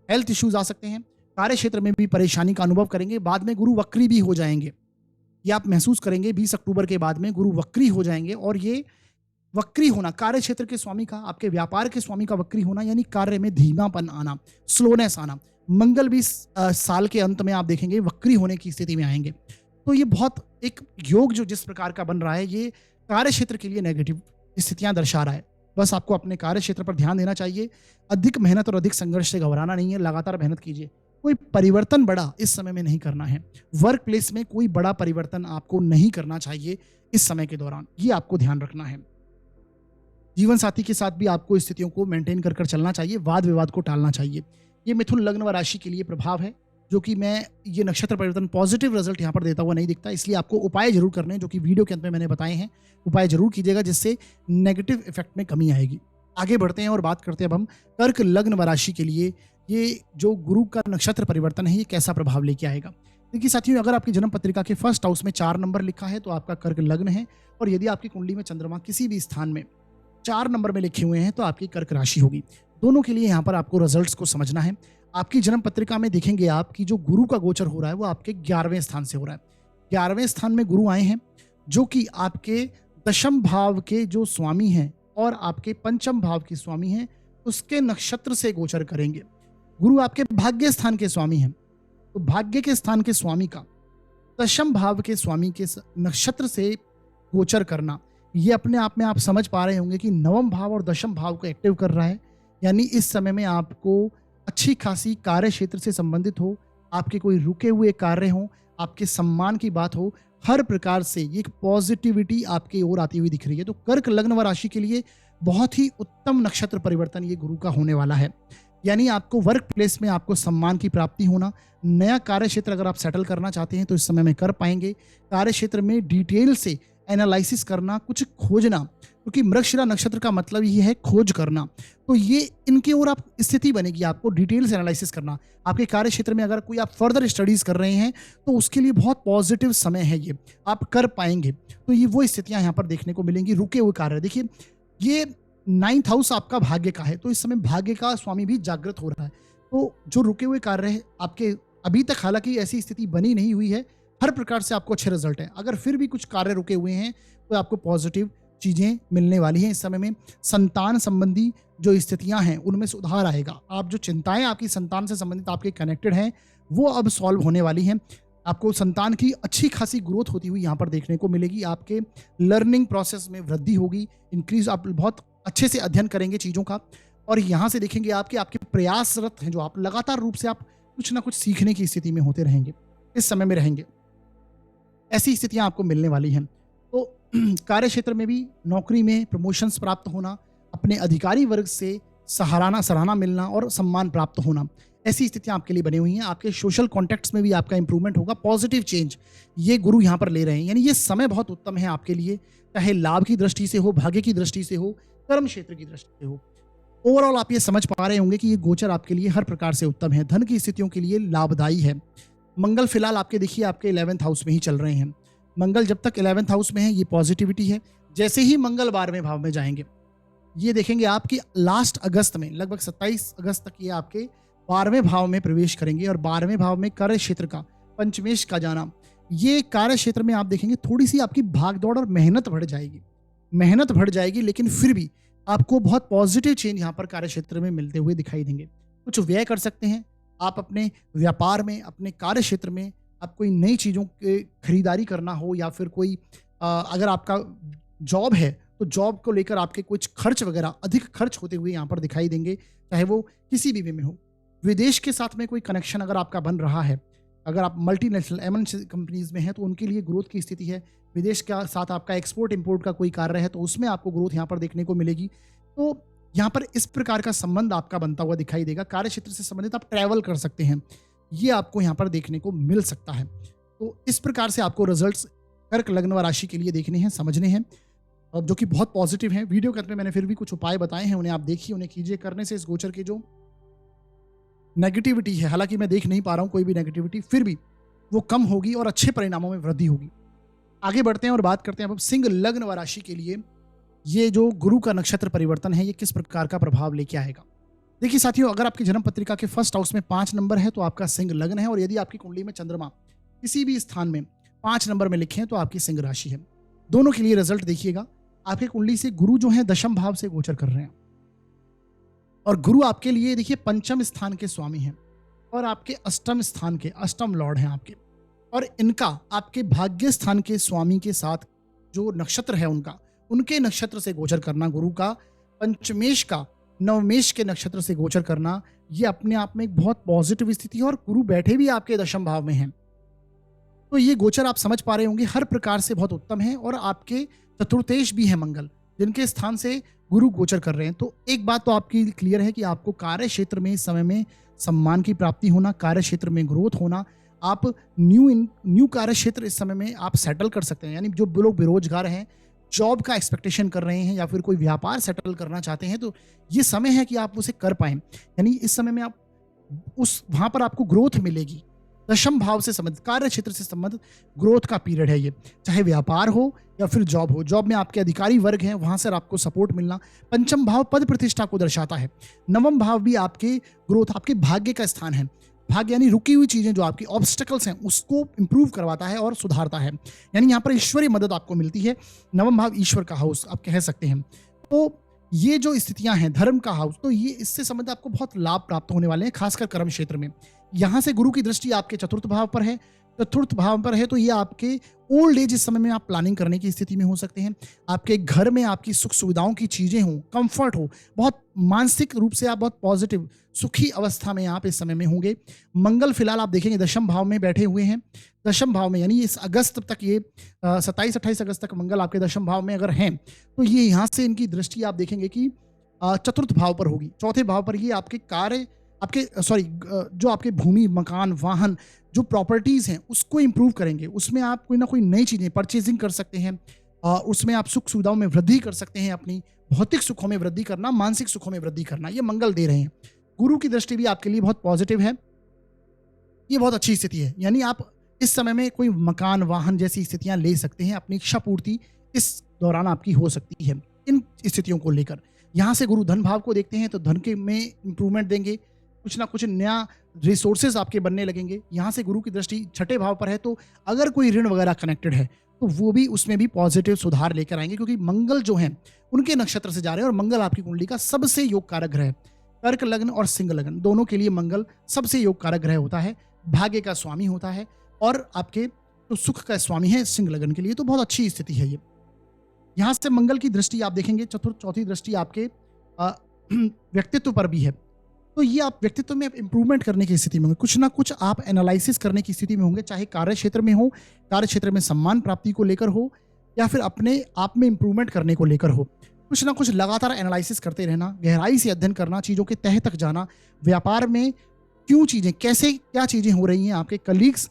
हेल्थ इश्यूज आ सकते हैं। कार्य क्षेत्र में भी परेशानी का अनुभव करेंगे। बाद में गुरु वक्री भी हो जाएंगे, ये आप महसूस करेंगे। 20 अक्टूबर के बाद में गुरु वक्री हो जाएंगे और ये वक्री होना, कार्य क्षेत्र के स्वामी का, आपके व्यापार के स्वामी का वक्री होना, यानी कार्य में धीमापन आना, स्लोनेस आना। मंगल भी साल के अंत में आप देखेंगे वक्री होने की स्थिति में आएंगे। तो ये बहुत एक योग जो जिस प्रकार का बन रहा है, ये कार्य क्षेत्र के लिए नेगेटिव स्थितियां दर्शा रहा है। बस आपको अपने कार्य क्षेत्र पर ध्यान देना चाहिए। अधिक मेहनत और अधिक संघर्ष से घबराना नहीं है। लगातार मेहनत कीजिए। कोई परिवर्तन बड़ा इस समय में नहीं करना है। वर्क प्लेस में कोई बड़ा परिवर्तन आपको नहीं करना चाहिए इस समय के दौरान, ये आपको ध्यान रखना है। जीवन साथी के साथ भी आपको स्थितियों को मेंटेन कर चलना चाहिए। वाद विवाद को टालना चाहिए। ये मिथुन लग्न व राशि के लिए प्रभाव है, जो कि मैं ये नक्षत्र परिवर्तन पॉजिटिव रिजल्ट यहाँ पर देता हुआ नहीं दिखता। इसलिए आपको उपाय जरूर करने हैं, जो कि वीडियो के अंत में मैंने बताए हैं। उपाय जरूर कीजिएगा, जिससे नेगेटिव इफेक्ट में कमी आएगी। आगे बढ़ते हैं और बात करते हैं अब हम कर्क लग्न व राशि के लिए ये जो गुरु का नक्षत्र परिवर्तन है, ये कैसा प्रभाव लेके आएगा। देखिए साथियों, अगर आपकी जन्म पत्रिका के फर्स्ट हाउस में 4 नंबर लिखा है तो आपका कर्क लग्न है, और यदि आपकी कुंडली में चंद्रमा किसी भी स्थान में 4 नंबर में लिखे हुए हैं तो आपकी कर्क राशि होगी। दोनों के लिए यहाँ पर आपको रिजल्ट्स को समझना है। आपकी जन्म पत्रिका में देखेंगे आप कि जो गुरु का गोचर हो रहा है वो आपके 11वें स्थान से हो रहा है। 11वें स्थान में गुरु आए हैं, जो कि आपके दशम भाव के जो स्वामी हैं और आपके पंचम भाव के स्वामी हैं, उसके नक्षत्र से गोचर करेंगे। गुरु आपके भाग्य स्थान के स्वामी हैं, तो भाग्य के स्थान के स्वामी का दशम भाव के स्वामी के नक्षत्र से गोचर करना, ये अपने आप में आप समझ पा रहे होंगे कि नवम भाव और दशम भाव को एक्टिव कर रहा है। यानी इस समय में आपको अच्छी खासी कार्य क्षेत्र से संबंधित हो, आपके कोई रुके हुए कार्य हों, आपके सम्मान की बात हो, हर प्रकार से ये एक पॉजिटिविटी आपकी ओर आती हुई दिख रही है। तो कर्क लग्न व राशि के लिए बहुत ही उत्तम नक्षत्र परिवर्तन ये गुरु का होने वाला है। यानी आपको वर्क प्लेस में आपको सम्मान की प्राप्ति होना, नया कार्य क्षेत्र अगर आप सेटल करना चाहते हैं तो इस समय में कर पाएंगे। कार्य क्षेत्र में डिटेल से एनालिसिस करना, कुछ खोजना, क्योंकि मृगशिरा नक्षत्र का मतलब ही है खोज करना। तो ये इनके ओर आप स्थिति बनेगी, आपको डिटेल से एनालिसिस करना। आपके कार्य क्षेत्र में अगर कोई आप फर्दर स्टडीज कर रहे हैं तो उसके लिए बहुत पॉजिटिव समय है, ये आप कर पाएंगे। तो ये वो स्थितियां यहाँ पर देखने को मिलेंगी। रुके हुए कार्य, देखिए ये 9th हाउस आपका भाग्य का है, तो इस समय भाग्य का स्वामी भी जागृत हो रहा है। तो जो रुके हुए कार्य है आपके, अभी तक हालांकि ऐसी स्थिति बनी नहीं हुई है, हर प्रकार से आपको अच्छे रिजल्ट हैं। अगर फिर भी कुछ कार्य रुके हुए हैं तो आपको पॉजिटिव चीजें मिलने वाली हैं। इस समय में संतान संबंधी जो स्थितियां हैं उनमें सुधार आएगा। आप जो चिंताएं आपकी संतान से संबंधित आपके कनेक्टेड हैं वो अब सॉल्व होने वाली हैं। आपको संतान की अच्छी खासी ग्रोथ होती हुई यहाँ पर देखने को मिलेगी। आपके लर्निंग प्रोसेस में वृद्धि होगी, इंक्रीज, आप बहुत अच्छे से अध्ययन करेंगे चीज़ों का। और यहाँ से देखेंगे आपके आपके प्रयासरत हैं जो आप लगातार रूप से आप कुछ ना कुछ सीखने की स्थिति में होते रहेंगे, इस समय में रहेंगे। ऐसी स्थितियां आपको मिलने वाली हैं। तो कार्य क्षेत्र में भी नौकरी में प्रमोशंस प्राप्त होना, अपने अधिकारी वर्ग से सराहना मिलना और सम्मान प्राप्त होना, ऐसी स्थितियां आपके लिए बनी हुई हैं। आपके सोशल कॉन्टैक्ट्स में भी आपका इंप्रूवमेंट होगा, पॉजिटिव चेंज ये गुरु यहाँ पर ले रहे हैं। यानी ये समय बहुत उत्तम है आपके लिए, चाहे लाभ की दृष्टि से हो, भाग्य की दृष्टि से हो, कर्म क्षेत्र की दृष्टि से हो। ओवरऑल आप ये समझ पा रहे होंगे कि ये गोचर आपके लिए हर प्रकार से उत्तम है, धन की स्थितियों के लिए लाभदायी है। मंगल फिलहाल आपके देखिए आपके 11th हाउस में ही चल रहे हैं। मंगल जब तक 11th हाउस में है ये पॉजिटिविटी है। जैसे ही मंगल 12वें भाव में जाएंगे, ये देखेंगे आपकी लास्ट अगस्त में, लगभग 27 अगस्त तक ये आपके 12वें भाव में प्रवेश करेंगे। और 12वें भाव में कार्य क्षेत्र का पंचमेश का जाना, ये कार्य क्षेत्र में आप देखेंगे थोड़ी सी आपकी भागदौड़ और मेहनत बढ़ जाएगी, लेकिन फिर भी आपको बहुत पॉजिटिव चेंज यहाँ पर कार्य क्षेत्र में मिलते हुए दिखाई देंगे। कुछ व्यय कर सकते हैं आप अपने व्यापार में, अपने कार्य क्षेत्र में। आप कोई नई चीज़ों की खरीदारी करना हो, या फिर कोई अगर आपका जॉब है तो जॉब को लेकर आपके कुछ खर्च वगैरह अधिक खर्च होते हुए यहाँ पर दिखाई देंगे, चाहे वो किसी भी वे में हो। विदेश के साथ में कोई कनेक्शन अगर आपका बन रहा है, अगर आप मल्टीनेशनल एमएनसी कंपनीज में हैं तो उनके लिए ग्रोथ की स्थिति है। विदेश के साथ आपका एक्सपोर्ट इंपोर्ट का कोई कार्य है तो उसमें आपको ग्रोथ यहाँ पर देखने को मिलेगी। तो यहाँ पर इस प्रकार का संबंध आपका बनता हुआ दिखाई देगा। कार्य क्षेत्र से संबंधित आप ट्रैवल कर सकते हैं, ये आपको यहाँ पर देखने को मिल सकता है। तो इस प्रकार से आपको रिजल्ट्स कर्क लग्न व राशि के लिए देखने हैं, समझने हैं, और जो कि बहुत पॉजिटिव हैं। वीडियो के अंत में मैंने फिर भी कुछ उपाय बताए हैं, उन्हें आप देखिए, उन्हें कीजिए। करने से इस गोचर की जो नेगेटिविटी है, हालांकि मैं देख नहीं पा रहा हूं कोई भी नेगेटिविटी, फिर भी वो कम होगी और अच्छे परिणामों में वृद्धि होगी। आगे बढ़ते हैं और बात करते हैं अब सिंह लग्न व राशि के लिए ये जो गुरु का नक्षत्र परिवर्तन है ये किस प्रकार का प्रभाव लेके आएगा। देखिए साथियों, अगर आपकी जन्म पत्रिका के फर्स्ट हाउस में 5 नंबर है तो आपका सिंह लग्न है, और यदि आपकी कुंडली में चंद्रमा किसी भी स्थान में 5 नंबर में लिखे हैं तो आपकी सिंह राशि है। दोनों के लिए रिजल्ट देखिएगा। आपकी कुंडली से गुरु जो है दशम भाव से गोचर कर रहे हैं, और गुरु आपके लिए देखिए पंचम स्थान के स्वामी हैं और आपके अष्टम स्थान के अष्टम लॉर्ड हैं आपके, और इनका आपके भाग्य स्थान के स्वामी के साथ जो नक्षत्र है उनके नक्षत्र से गोचर करना, गुरु का पंचमेश का नवमेश के नक्षत्र से गोचर करना, ये अपने आप में एक बहुत पॉजिटिव स्थिति है। और गुरु बैठे भी आपके दशम भाव में हैं, तो ये गोचर आप समझ पा रहे होंगे हर प्रकार से बहुत उत्तम है। और आपके चतुर्थेश भी है मंगल, जिनके स्थान से गुरु गोचर कर रहे हैं। तो एक बात तो आपकी क्लियर है कि आपको कार्य क्षेत्र में इस समय में सम्मान की प्राप्ति होना, कार्य क्षेत्र में ग्रोथ होना, आप न्यू कार्य क्षेत्र इस समय में आप सेटल कर सकते हैं। यानी जो लोग बेरोजगार हैं, जॉब का एक्सपेक्टेशन कर रहे हैं, या फिर कोई व्यापार सेटल करना चाहते हैं, तो ये समय है कि आप उसे कर पाएं। यानी इस समय में आप वहां पर आपको ग्रोथ मिलेगी। दशम भाव से संबंधित, कार्य क्षेत्र से संबंधित ग्रोथ का पीरियड है ये, चाहे व्यापार हो या फिर जॉब हो। जॉब में आपके अधिकारी वर्ग हैं, वहां से आपको सपोर्ट मिलना। पंचम भाव पद प्रतिष्ठा को दर्शाता है। नवम भाव भी आपके ग्रोथ, आपके भाग्य का स्थान है। भाग्य यानी रुकी हुई चीजें, जो आपकी ऑब्स्टेकल्स हैं उसको इंप्रूव करवाता है और सुधारता है। यानी यहाँ पर ईश्वरीय मदद आपको मिलती है। नवम भाव ईश्वर का हाउस आप कह सकते हैं। तो ये जो स्थितियां हैं, धर्म का हाउस, तो ये इससे संबंधित आपको बहुत लाभ प्राप्त होने वाले हैं, खासकर कर्म क्षेत्र में। यहाँ से गुरु की दृष्टि आपके चतुर्थ भाव पर है। चतुर्थ भाव पर है तो ये आपके ओल्ड एज इस समय में आप प्लानिंग करने की स्थिति में हो सकते हैं। आपके घर में आपकी सुख सुविधाओं की चीजें हों, कंफर्ट हो, बहुत मानसिक रूप से आप बहुत पॉजिटिव सुखी अवस्था में आप इस समय में होंगे। मंगल फिलहाल आप देखेंगे दशम भाव में बैठे हुए हैं। दशम भाव में यानी इस अगस्त तक, ये 27-28 अगस्त तक मंगल आपके दशम भाव में अगर हैं, तो ये यहाँ से इनकी दृष्टि आप देखेंगे कि चतुर्थ भाव पर होगी। चौथे भाव पर ये आपके कार्य, आपके जो आपके भूमि, मकान, वाहन, जो प्रॉपर्टीज हैं उसको इंप्रूव करेंगे। उसमें आप कोई ना कोई नई चीजें परचेजिंग कर सकते हैं। उसमें आप सुख सुविधाओं में वृद्धि कर सकते हैं, अपनी भौतिक सुखों में वृद्धि करना, मानसिक सुखों में वृद्धि करना, ये मंगल दे रहे हैं। गुरु की दृष्टि भी आपके लिए बहुत पॉजिटिव है। ये बहुत अच्छी स्थिति है, यानी आप इस समय में कोई मकान, वाहन जैसी स्थितियां ले सकते हैं। अपनी इच्छा पूर्ति इस दौरान आपकी हो सकती है इन स्थितियों को लेकर। यहाँ से गुरु धन भाव को देखते हैं तो धन के में इंप्रूवमेंट देंगे, कुछ ना कुछ नया रिसोर्सेज आपके बनने लगेंगे। यहाँ से गुरु की दृष्टि छठे भाव पर है, तो अगर कोई ऋण वगैरह कनेक्टेड है तो वो भी, उसमें भी पॉजिटिव सुधार लेकर आएंगे, क्योंकि मंगल जो है उनके नक्षत्र से जा रहे हैं और मंगल आपकी कुंडली का सबसे योग कारक ग्रह है। कर्क लग्न और सिंह लग्न दोनों के लिए मंगल सबसे योग कारक ग्रह होता है, भाग्य का स्वामी होता है और आपके तो सुख का स्वामी है सिंह लग्न के लिए। तो बहुत अच्छी स्थिति है ये। यहाँ से मंगल की दृष्टि आप देखेंगे चौथी दृष्टि आपके व्यक्तित्व पर भी है, तो ये आप व्यक्तित्व में इंप्रूवमेंट करने की स्थिति में होंगे। कुछ ना कुछ आप एनालिसिस करने की स्थिति में होंगे, चाहे कार्य क्षेत्र में हो, कार्य क्षेत्र में सम्मान प्राप्ति को लेकर हो, या फिर अपने आप में इंप्रूवमेंट करने को लेकर हो। कुछ ना कुछ लगातार एनालिसिस करते रहना, गहराई से अध्ययन करना, चीज़ों के तह तक जाना, व्यापार में क्यों चीज़ें, कैसे क्या चीज़ें हो रही हैं, आपके कलीग्स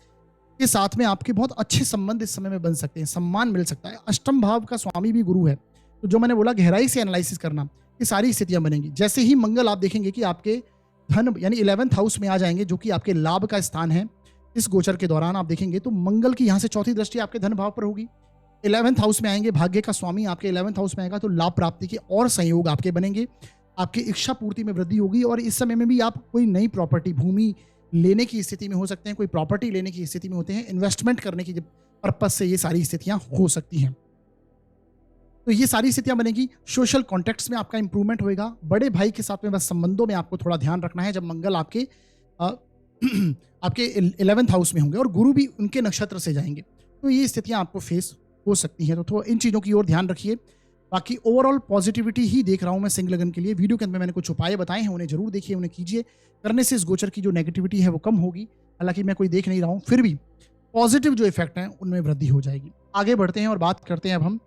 के साथ में आपके बहुत अच्छे संबंध इस समय में बन सकते हैं, सम्मान मिल सकता है। अष्टम भाव का स्वामी भी गुरु है, तो जो मैंने बोला गहराई से एनालिसिस करना, ये सारी स्थितियां बनेंगी। जैसे ही मंगल आप देखेंगे कि आपके धन यानी 11th हाउस में आ जाएंगे, जो कि आपके लाभ का स्थान है, इस गोचर के दौरान आप देखेंगे तो मंगल की यहाँ से चौथी दृष्टि आपके धन भाव पर होगी। 11th हाउस में आएंगे, भाग्य का स्वामी आपके 11th हाउस में आएगा, तो लाभ प्राप्ति के और संयोग आपके बनेंगे, आपकी इच्छा पूर्ति में वृद्धि होगी। और इस समय में भी आप कोई नई प्रॉपर्टी, भूमि लेने की स्थिति में हो सकते हैं, कोई प्रॉपर्टी लेने की स्थिति में होते हैं, इन्वेस्टमेंट करने की पर्पज से ये सारी स्थितियां हो सकती हैं। तो ये सारी स्थितियां बनेगी। सोशल कॉन्टेक्ट्स में आपका इंप्रूवमेंट होएगा। बड़े भाई के साथ में बस संबंधों में आपको थोड़ा ध्यान रखना है, जब मंगल आपके आपके 11th हाउस में होंगे और गुरु भी उनके नक्षत्र से जाएंगे, तो ये स्थितियां आपको फेस हो सकती हैं। तो थोड़ा इन चीज़ों की ओर ध्यान रखिए। बाकी ओवरऑल पॉजिटिविटी ही देख रहा हूं मैं सिंह लगन के लिए। वीडियो के अंदर मैंने कुछ उपाय बताए हैं, उन्हें जरूर देखिए, उन्हें कीजिए। करने से इस गोचर की जो नेगेटिविटी है वो कम होगी। हालांकि मैं कोई देख नहीं रहा हूं, फिर भी पॉजिटिव जो इफेक्ट हैं उनमें वृद्धि हो जाएगी। आगे बढ़ते हैं और बात करते हैं अब हम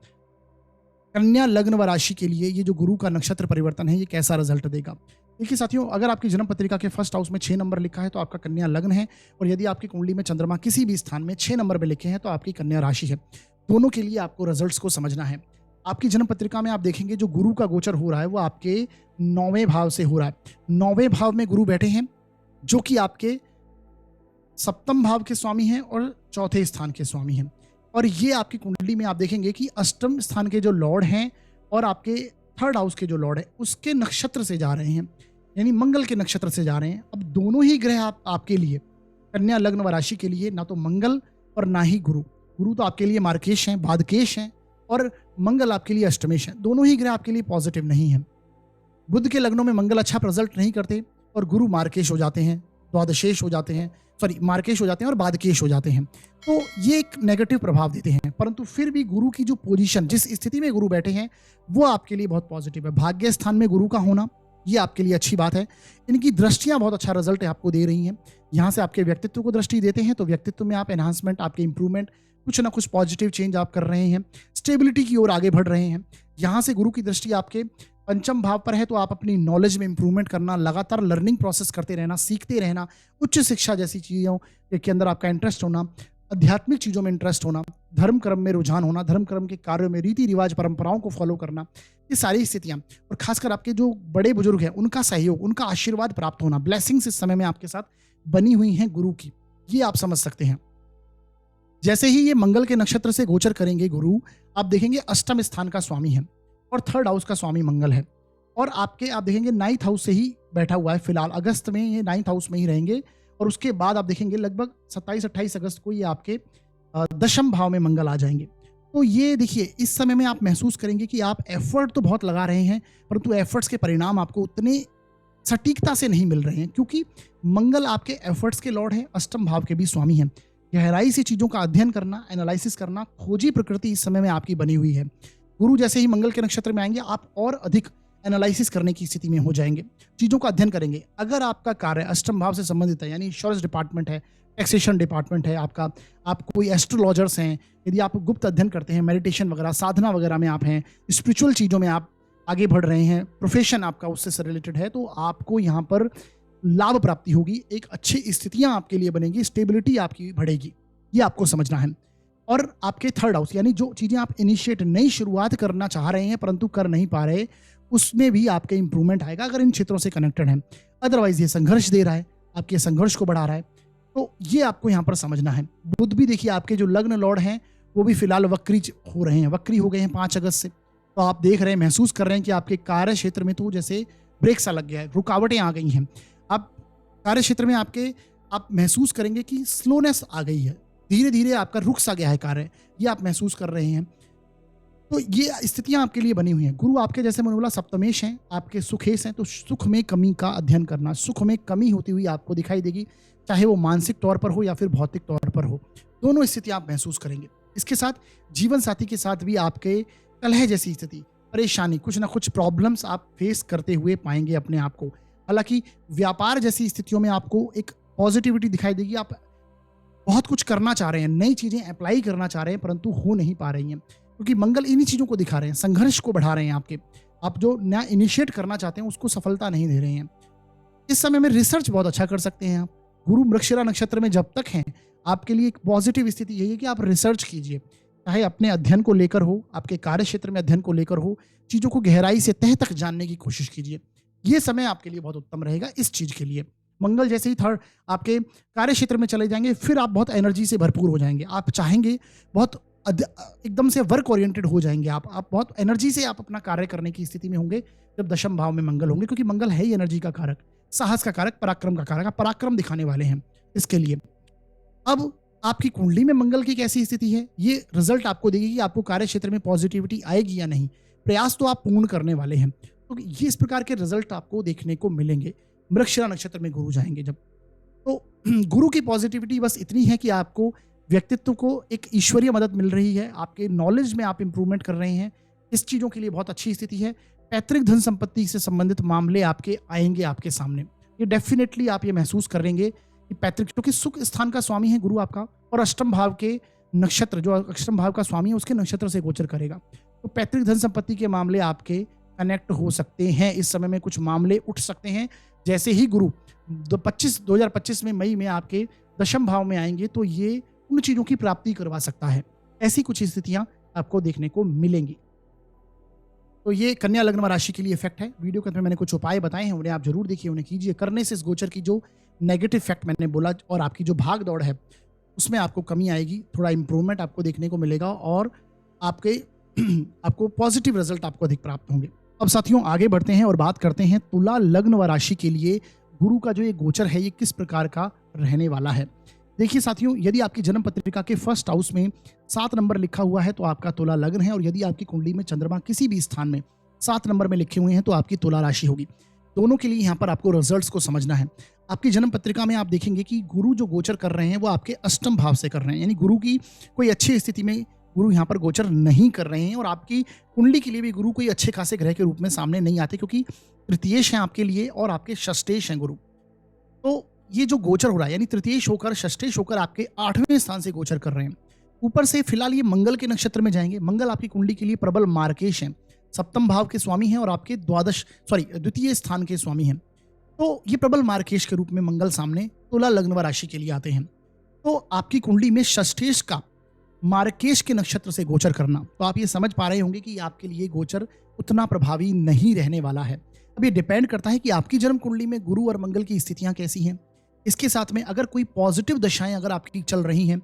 कन्या लग्न व राशि के लिए ये जो गुरु का नक्षत्र परिवर्तन है ये कैसा रिजल्ट देगा। देखिए साथियों, अगर आपकी जन्म पत्रिका के फर्स्ट हाउस में 6 नंबर लिखा है तो आपका कन्या लग्न है, और यदि आपकी कुंडली में चंद्रमा किसी भी स्थान में 6 नंबर पे लिखे हैं तो आपकी कन्या राशि है। दोनों के लिए आपको रिजल्ट्स को समझना है। आपकी जन्म पत्रिका में आप देखेंगे जो गुरु का गोचर हो रहा है वो आपके 9वें भाव से हो रहा है। 9वें भाव में गुरु बैठे हैं, जो कि आपके 7म भाव के स्वामी हैं और 4थे स्थान के स्वामी हैं। और ये आपकी कुंडली में आप देखेंगे कि 8म स्थान के जो लॉर्ड हैं और आपके 3rd हाउस के जो लॉर्ड है उसके नक्षत्र से जा रहे हैं, यानी मंगल के नक्षत्र से जा रहे हैं। अब दोनों ही ग्रह आपके लिए, कन्या लग्न व राशि के लिए, ना तो मंगल और ना ही गुरु। गुरु तो आपके लिए मार्केश हैं, बादकेश हैं, और मंगल आपके लिए अष्टमेश है। दोनों ही ग्रह आपके लिए पॉजिटिव नहीं है। बुध के लग्नों में मंगल अच्छा रिजल्ट नहीं करते और गुरु मार्केश हो जाते हैं, द्वादशेश हो जाते हैं, मार्केश हो जाते हैं और बादकेश हो जाते हैं। तो ये एक नेगेटिव प्रभाव देते हैं, परंतु फिर भी गुरु की जो पोजीशन, जिस स्थिति में गुरु बैठे हैं वो आपके लिए बहुत पॉजिटिव है। भाग्य स्थान में गुरु का होना ये आपके लिए अच्छी बात है। इनकी दृष्टियां बहुत अच्छा रिजल्ट आपको दे रही हैं। यहाँ से आपके व्यक्तित्व को दृष्टि देते हैं, तो व्यक्तित्व में आप एनहांसमेंट, आपके इंप्रूवमेंट, कुछ ना कुछ पॉजिटिव चेंज आप कर रहे हैं, स्टेबिलिटी की ओर आगे बढ़ रहे हैं। यहाँ से गुरु की दृष्टि आपके 5म भाव पर है, तो आप अपनी नॉलेज में इंप्रूवमेंट करना, लगातार लर्निंग प्रोसेस करते रहना, सीखते रहना, उच्च शिक्षा जैसी चीज़ों के अंदर आपका इंटरेस्ट होना, आध्यात्मिक चीज़ों में इंटरेस्ट होना, धर्म कर्म में रुझान होना, धर्म कर्म के कार्यों में रीति रिवाज परंपराओं को फॉलो करना, ये सारी स्थितियां, और खासकर आपके जो बड़े बुजुर्ग हैं उनका सहयोग, उनका आशीर्वाद प्राप्त होना, ब्लेसिंग्स इस समय में आपके साथ बनी हुई हैं गुरु की, ये आप समझ सकते हैं। जैसे ही ये मंगल के नक्षत्र से गोचर करेंगे गुरु, आप देखेंगे 8म स्थान का स्वामी है और 3rd हाउस का स्वामी मंगल है, और आपके आप देखेंगे 9th हाउस से ही बैठा हुआ है। फिलहाल अगस्त में ये 9th हाउस में ही रहेंगे, और उसके बाद आप देखेंगे लगभग 27-28 अगस्त को ये आपके 10म भाव में मंगल आ जाएंगे। तो ये देखिए, इस समय में आप महसूस करेंगे कि आप एफर्ट तो बहुत लगा रहे हैं, परंतु एफर्ट्स के परिणाम आपको उतने सटीकता से नहीं मिल रहे हैं, क्योंकि मंगल आपके एफर्ट्स के लॉर्ड है, 8म भाव के भी स्वामी हैं। गहराई से चीज़ों का अध्ययन करना, एनालिसिस करना, खोजी प्रकृति इस समय में आपकी बनी हुई है। गुरु जैसे ही मंगल के नक्षत्र में आएंगे, आप और अधिक एनालिसिस करने की स्थिति में हो जाएंगे, चीज़ों का अध्ययन करेंगे। अगर आपका कार्य अष्टम भाव से संबंधित है, यानी इंश्योरेंस डिपार्टमेंट है, टैक्सेशन डिपार्टमेंट है आपका, आप कोई एस्ट्रोलॉजर्स हैं, यदि आप गुप्त अध्ययन करते हैं, मेडिटेशन वगैरह, साधना वगैरह में आप हैं, स्पिरिचुअल चीज़ों में आप आगे बढ़ रहे हैं, प्रोफेशन आपका उससे रिलेटेड है, तो आपको यहाँ पर लाभ प्राप्ति होगी, एक अच्छी स्थितियाँ आपके लिए बनेगी, स्टेबिलिटी आपकी बढ़ेगी, ये आपको समझना है। और आपके थर्ड हाउस, यानी जो चीज़ें आप इनिशिएट नई शुरुआत करना चाह रहे हैं परंतु कर नहीं पा रहे, उसमें भी आपके इंप्रूवमेंट आएगा अगर इन क्षेत्रों से कनेक्टेड है। अदरवाइज ये संघर्ष दे रहा है, आपके संघर्ष को बढ़ा रहा है, तो ये आपको यहाँ पर समझना है। बुध भी देखिए आपके जो लग्न लॉर्ड हैं वो भी फिलहाल वक्री हो रहे हैं, वक्री हो गए हैं 5 अगस्त से। तो आप देख रहे हैं, महसूस कर रहे हैं कि आपके कार्य क्षेत्र में तो जैसे ब्रेक सा लग गया है, रुकावटें आ गई हैं। आप कार्य क्षेत्र में आप महसूस करेंगे कि स्लोनेस आ गई है, धीरे धीरे आपका रुक सा गया है कार्य, ये आप महसूस कर रहे हैं। तो ये स्थितियां आपके लिए बनी हुई हैं। गुरु आपके जैसे मैंने बोला सप्तमेश हैं, आपके सुखेश हैं, तो सुख में कमी का अध्ययन करना, सुख में कमी होती हुई आपको दिखाई देगी, चाहे वो मानसिक तौर पर हो या फिर भौतिक तौर पर हो, दोनों स्थितियां आप महसूस करेंगे। इसके साथ जीवन साथी के साथ भी आपके कलह जैसी स्थिति, परेशानी, कुछ ना कुछ प्रॉब्लम्स आप फेस करते हुए पाएंगे अपने आप को। हालांकि व्यापार जैसी स्थितियों में आपको एक पॉजिटिविटी दिखाई देगी, आप बहुत कुछ करना चाह रहे हैं, नई चीजें अप्लाई करना चाह रहे हैं परंतु हो नहीं पा रही हैं, क्योंकि मंगल इन्हीं चीजों को दिखा रहे हैं, संघर्ष को बढ़ा रहे हैं आपके। आप जो नया इनिशिएट करना चाहते हैं उसको सफलता नहीं दे रहे हैं। इस समय में रिसर्च बहुत अच्छा कर सकते हैं आप। गुरु मृगशिरा नक्षत्र में जब तक हैं, आपके लिए एक पॉजिटिव स्थिति यही है कि आप रिसर्च कीजिए, चाहे अपने अध्ययन को लेकर हो, आपके कार्य क्षेत्र में अध्ययन को लेकर हो, चीजों को गहराई से तह तक जानने की कोशिश कीजिए। ये समय आपके लिए बहुत उत्तम रहेगा इस चीज के लिए। मंगल जैसे ही थर्ड आपके कार्य क्षेत्र में चले जाएंगे, फिर आप बहुत एनर्जी से भरपूर हो जाएंगे, आप चाहेंगे बहुत एकदम से वर्क ओरिएंटेड हो जाएंगे, आप बहुत एनर्जी से आप अपना कार्य करने की स्थिति में होंगे जब दशम भाव में मंगल होंगे, क्योंकि मंगल है ही एनर्जी का कारक, साहस का कारक, पराक्रम का कारक, आप पराक्रम दिखाने वाले हैं इसके लिए। अब आपकी कुंडली में मंगल की कैसी स्थिति है, ये रिजल्ट आपको देगी कि आपको कार्य क्षेत्र में पॉजिटिविटी आएगी या नहीं। प्रयास तो आप पूर्ण करने वाले हैं, तो ये इस प्रकार के रिजल्ट आपको देखने को मिलेंगे। मृगशिरा नक्षत्र में गुरु जाएंगे जब, तो गुरु की पॉजिटिविटी बस इतनी है कि आपको व्यक्तित्व को एक ईश्वरीय मदद मिल रही है, आपके नॉलेज में आप इंप्रूवमेंट कर रहे हैं, इस चीज़ों के लिए बहुत अच्छी स्थिति है। पैतृक धन संपत्ति से संबंधित मामले आपके आएंगे आपके सामने, ये डेफिनेटली आप ये महसूस करेंगे कि पैतृक, क्योंकि सुख स्थान का स्वामी है गुरु आपका, और अष्टम भाव के नक्षत्र, जो अष्टम भाव का स्वामी है उसके नक्षत्र से गोचर करेगा, तो पैतृक धन संपत्ति के मामले आपके कनेक्ट हो सकते हैं। इस समय में कुछ मामले उठ सकते हैं। जैसे ही गुरु 2025 में मई में आपके दशम भाव में आएंगे, तो ये उन चीज़ों की प्राप्ति करवा सकता है। ऐसी कुछ स्थितियां आपको देखने को मिलेंगी। तो ये कन्या लग्न राशि के लिए इफेक्ट है। वीडियो के अंदर मैंने कुछ उपाय बताए हैं, उन्हें आप जरूर देखिए, उन्हें कीजिए। करने से इस गोचर की जो नेगेटिव इफेक्ट मैंने बोला और आपकी जो भाग दौड़ है उसमें आपको कमी आएगी, थोड़ा इंप्रूवमेंट आपको देखने को मिलेगा और आपको पॉजिटिव रिजल्ट आपको अधिक प्राप्त होंगे। अब साथियों आगे बढ़ते हैं और बात करते हैं तुला लग्न व राशि के लिए गुरु का जो ये गोचर है ये किस प्रकार का रहने वाला है। देखिए साथियों, यदि आपकी जन्म पत्रिका के फर्स्ट हाउस में 7 नंबर लिखा हुआ है तो आपका तुला लग्न है, और यदि आपकी कुंडली में चंद्रमा किसी भी स्थान में 7 नंबर में लिखे हुए हैं तो आपकी तुला राशि होगी। दोनों के लिए यहाँ पर आपको रिजल्ट्स को समझना है। आपकी जन्म पत्रिका में आप देखेंगे कि गुरु जो गोचर कर रहे हैं वो आपके अष्टम भाव से कर रहे हैं, यानी गुरु की कोई अच्छी स्थिति में गुरु यहाँ पर गोचर नहीं कर रहे हैं, और आपकी कुंडली के लिए भी गुरु कोई अच्छे खासे ग्रह के रूप में सामने नहीं आते, क्योंकि तृतीयेश है आपके लिए और आपके षष्ठेश हैं गुरु। तो ये जो गोचर हो रहा है, यानी तृतीयेश होकर षष्ठेश होकर आपके 8वें स्थान से गोचर कर रहे हैं। ऊपर से फिलहाल ये मंगल के नक्षत्र में जाएंगे। मंगल आपकी कुंडली के लिए प्रबल मार्केश हैं, सप्तम भाव के स्वामी हैं और आपके द्वितीय स्थान के स्वामी हैं। तो ये प्रबल मार्केश के रूप में मंगल सामने तुला लग्न व राशि के लिए आते हैं। तो आपकी कुंडली में षष्ठेश का मार्केश के नक्षत्र से गोचर करना, तो आप ये समझ पा रहे होंगे कि आपके लिए गोचर उतना प्रभावी नहीं रहने वाला है। अब ये डिपेंड करता है कि आपकी जन्म कुंडली में गुरु और मंगल की स्थितियां कैसी हैं। इसके साथ में अगर कोई पॉजिटिव दशाएं अगर आपकी चल रही हैं,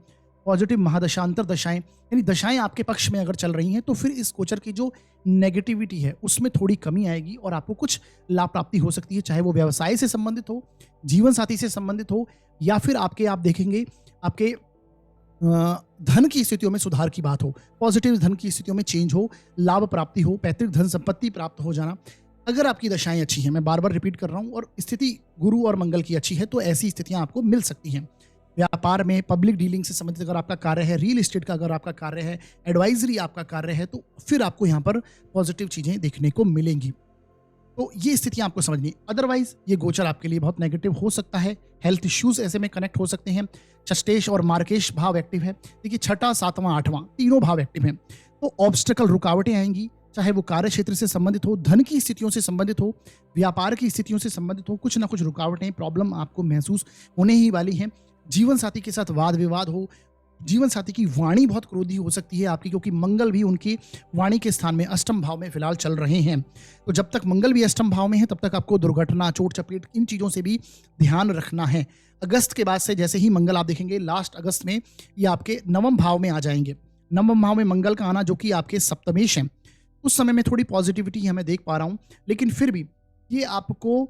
पॉजिटिव महादशांतर दशाएं, यानी दशाएं आपके पक्ष में अगर चल रही हैं, तो फिर इस गोचर की जो नेगेटिविटी है उसमें थोड़ी कमी आएगी और आपको कुछ लाभ प्राप्ति हो सकती है, चाहे वो व्यवसाय से संबंधित हो, जीवन साथी से संबंधित हो, या फिर आप देखेंगे आपके धन की स्थितियों में सुधार की बात हो, पॉजिटिव धन की स्थितियों में चेंज हो, लाभ प्राप्ति हो, पैतृक धन संपत्ति प्राप्त हो जाना। अगर आपकी दशाएं अच्छी हैं, मैं बार बार रिपीट कर रहा हूं, और स्थिति गुरु और मंगल की अच्छी है, तो ऐसी स्थितियां आपको मिल सकती हैं। व्यापार में पब्लिक डीलिंग से संबंधित अगर आपका कार्य है, रियल एस्टेट का अगर आपका कार्य है, एडवाइजरी आपका कार्य है, तो फिर आपको यहाँ पर पॉजिटिव चीज़ें देखने को मिलेंगी। तो ये स्थितियां आपको समझनी। अदरवाइज ये गोचर आपके लिए बहुत नेगेटिव हो सकता है। हेल्थ इश्यूज ऐसे में कनेक्ट हो सकते हैं। षष्टेश और मार्केश भाव एक्टिव है। देखिए छठा, सातवां, आठवां तीनों भाव एक्टिव हैं, तो ऑब्स्टेकल रुकावटें आएंगी, चाहे वो कार्य क्षेत्र से संबंधित हो, धन की स्थितियों से संबंधित हो, व्यापार की स्थितियों से संबंधित हो, कुछ ना कुछ रुकावटें, प्रॉब्लम आपको महसूस होने ही वाली हैं। जीवन साथी के साथ वाद विवाद हो, जीवन साथी की वाणी बहुत क्रोधी हो सकती है आपकी, क्योंकि मंगल भी उनकी वाणी के स्थान में अष्टम भाव में फिलहाल चल रहे हैं। तो जब तक मंगल भी अष्टम भाव में है तब तक आपको दुर्घटना, चोट चपेट, इन चीज़ों से भी ध्यान रखना है। अगस्त के बाद से जैसे ही मंगल आप देखेंगे लास्ट अगस्त में ये आपके नवम भाव में आ जाएंगे। नवम भाव में मंगल का आना जो कि आपके सप्तमेश हैं, उस समय में थोड़ी पॉजिटिविटी हमें देख पा रहा हूँ, लेकिन फिर भी ये आपको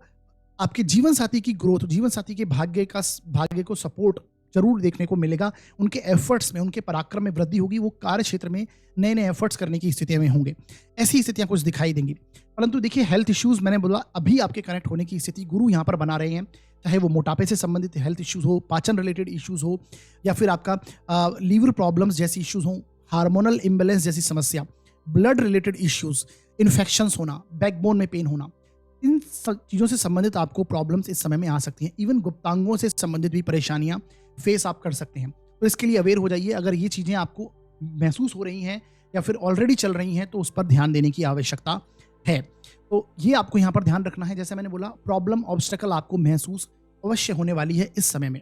आपके जीवन साथी की ग्रोथ, जीवन साथी के भाग्य को सपोर्ट जरूर देखने को मिलेगा। उनके एफर्ट्स में, उनके पराक्रम में वृद्धि होगी। वो कार्य क्षेत्र में नए नए एफर्ट्स करने की स्थिति में होंगे। ऐसी स्थितियां कुछ दिखाई देंगी। परंतु देखिए हेल्थ इश्यूज, मैंने बोला अभी आपके कनेक्ट होने की स्थिति गुरु यहाँ पर बना रहे हैं, चाहे वो मोटापे से संबंधित हेल्थ इश्यूज हो, पाचन रिलेटेड इश्यूज हो, या फिर आपका लीवर प्रॉब्लम्स जैसी इश्यूज हो, हार्मोनल इम्बेलेंस जैसी समस्या, ब्लड रिलेटेड इश्यूज, इन्फेक्शंस होना, बैकबोन में पेन होना, इन सब चीज़ों से संबंधित आपको प्रॉब्लम्स इस समय में आ सकती हैं। इवन गुप्तांगों से संबंधित भी परेशानियां फेस आप कर सकते हैं। तो इसके लिए अवेयर हो जाइए। अगर ये चीज़ें आपको महसूस हो रही हैं या फिर ऑलरेडी चल रही हैं तो उस पर ध्यान देने की आवश्यकता है। तो ये आपको यहाँ पर ध्यान रखना है। जैसे मैंने बोला, प्रॉब्लम, ऑब्स्टेकल आपको महसूस अवश्य होने वाली है इस समय में,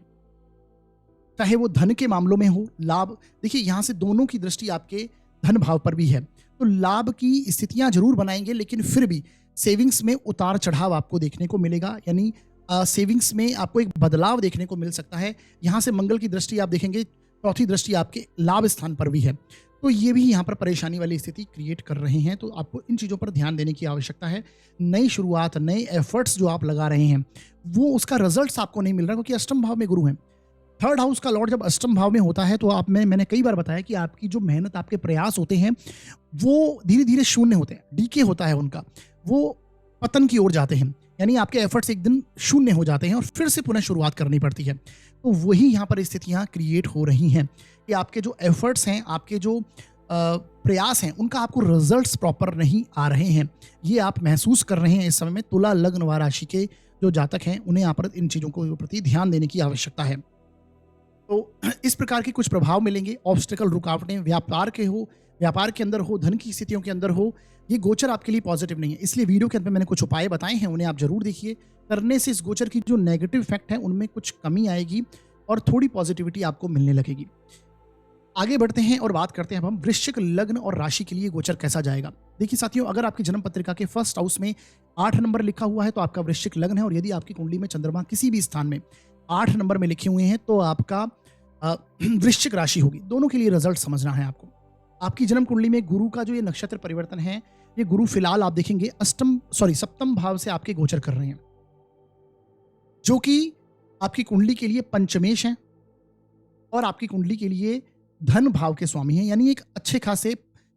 चाहे वो धन के मामलों में हो, लाभ। देखिए यहाँ से दोनों की दृष्टि आपके धन भाव पर भी है, तो लाभ की स्थितियां जरूर बनाएंगे, लेकिन फिर भी सेविंग्स में उतार चढ़ाव आपको देखने को मिलेगा। यानी सेविंग्स में आपको एक बदलाव देखने को मिल सकता है। यहाँ से मंगल की दृष्टि आप देखेंगे, चौथी दृष्टि आपके लाभ स्थान पर भी है, तो ये भी यहाँ पर परेशानी वाली स्थिति क्रिएट कर रहे हैं। तो आपको इन चीज़ों पर ध्यान देने की आवश्यकता है। नई शुरुआत, नए एफर्ट्स जो आप लगा रहे हैं वो उसका रिजल्ट्स आपको नहीं मिल रहा, क्योंकि अष्टम भाव में गुरु हैं। थर्ड हाउस का लॉर्ड जब अष्टम भाव में होता है तो आप में मैंने कई बार बताया कि आपकी जो मेहनत, आपके प्रयास होते हैं वो धीरे धीरे शून्य होते हैं, डीके होता है उनका, वो पतन की ओर जाते हैं। यानी आपके एफर्ट्स एक दिन शून्य हो जाते हैं और फिर से पुनः शुरुआत करनी पड़ती है। तो वही यहाँ पर स्थितियाँ क्रिएट हो रही हैं कि आपके जो एफर्ट्स हैं, आपके जो प्रयास हैं, उनका आपको रिजल्ट्स प्रॉपर नहीं आ रहे हैं। ये आप महसूस कर रहे हैं इस समय में। तुला लग्न व राशि के जो जातक हैं उन्हें यहाँ पर इन चीज़ों को प्रति ध्यान देने की आवश्यकता है। तो इस प्रकार के कुछ प्रभाव मिलेंगे। ऑब्स्टेकल, रुकावटें व्यापार के हो, व्यापार के अंदर हो, धन की स्थितियों के अंदर हो, ये गोचर आपके लिए पॉजिटिव नहीं है। इसलिए वीडियो के अंत में मैंने कुछ उपाय बताए हैं, उन्हें आप जरूर देखिए। करने से इस गोचर की जो नेगेटिव इफेक्ट है उनमें कुछ कमी आएगी और थोड़ी पॉजिटिविटी आपको मिलने लगेगी। आगे बढ़ते हैं और बात करते हैं अब हम वृश्चिक लग्न और राशि के लिए गोचर कैसा जाएगा। देखिए साथियों, अगर आपकी जन्म पत्रिका के फर्स्ट हाउस में 8 नंबर लिखा हुआ है तो आपका वृश्चिक लग्न है, और यदि आपकी कुंडली में चंद्रमा किसी भी स्थान में 8 नंबर में लिखे हुए हैं तो आपका वृश्चिक राशि होगी। दोनों के लिए रिजल्ट समझना है आपको। आपकी जन्म कुंडली में गुरु का जो ये नक्षत्र परिवर्तन है, ये गुरु फिलहाल आप देखेंगे सप्तम भाव से आपके गोचर कर रहे हैं, जो कि आपकी कुंडली के लिए पंचमेश है और आपकी कुंडली के लिए धन भाव के स्वामी हैं। यानी एक अच्छे खासे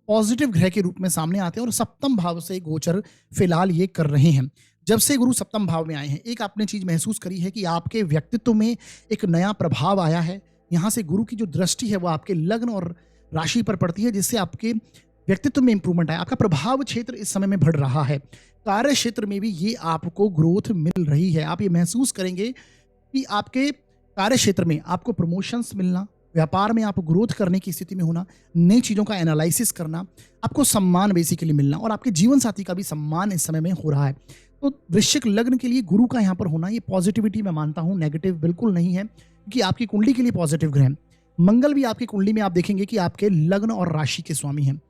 पॉजिटिव ग्रह के रूप में सामने आते हैं और सप्तम भाव से गोचर फिलहाल ये कर रहे हैं। जब से गुरु सप्तम भाव में आए हैं, एक आपने चीज महसूस करी है कि आपके व्यक्तित्व में एक नया प्रभाव आया है। यहाँ से गुरु की जो दृष्टि है वो आपके लग्न और राशि पर पड़ती है, जिससे आपके व्यक्तित्व में इंप्रूवमेंट आया। आपका प्रभाव क्षेत्र इस समय में बढ़ रहा है। कार्य क्षेत्र में भी ये आपको ग्रोथ मिल रही है। आप ये महसूस करेंगे कि आपके कार्य क्षेत्र में आपको प्रमोशंस मिलना, व्यापार में आप ग्रोथ करने की स्थिति में होना, नई चीज़ों का एनालिसिस करना, आपको सम्मान बेसिकली मिलना, और आपके जीवन साथी का भी सम्मान इस समय में हो रहा है। तो वृश्चिक लग्न के लिए गुरु का यहाँ पर होना, ये पॉजिटिविटी मैं मानता हूँ, नेगेटिव बिल्कुल नहीं है, क्योंकि आपकी कुंडली के लिए पॉजिटिव ग्रह हैं। मंगल भी आपकी कुंडली में आप देखेंगे कि आपके लग्न और राशि के स्वामी हैं।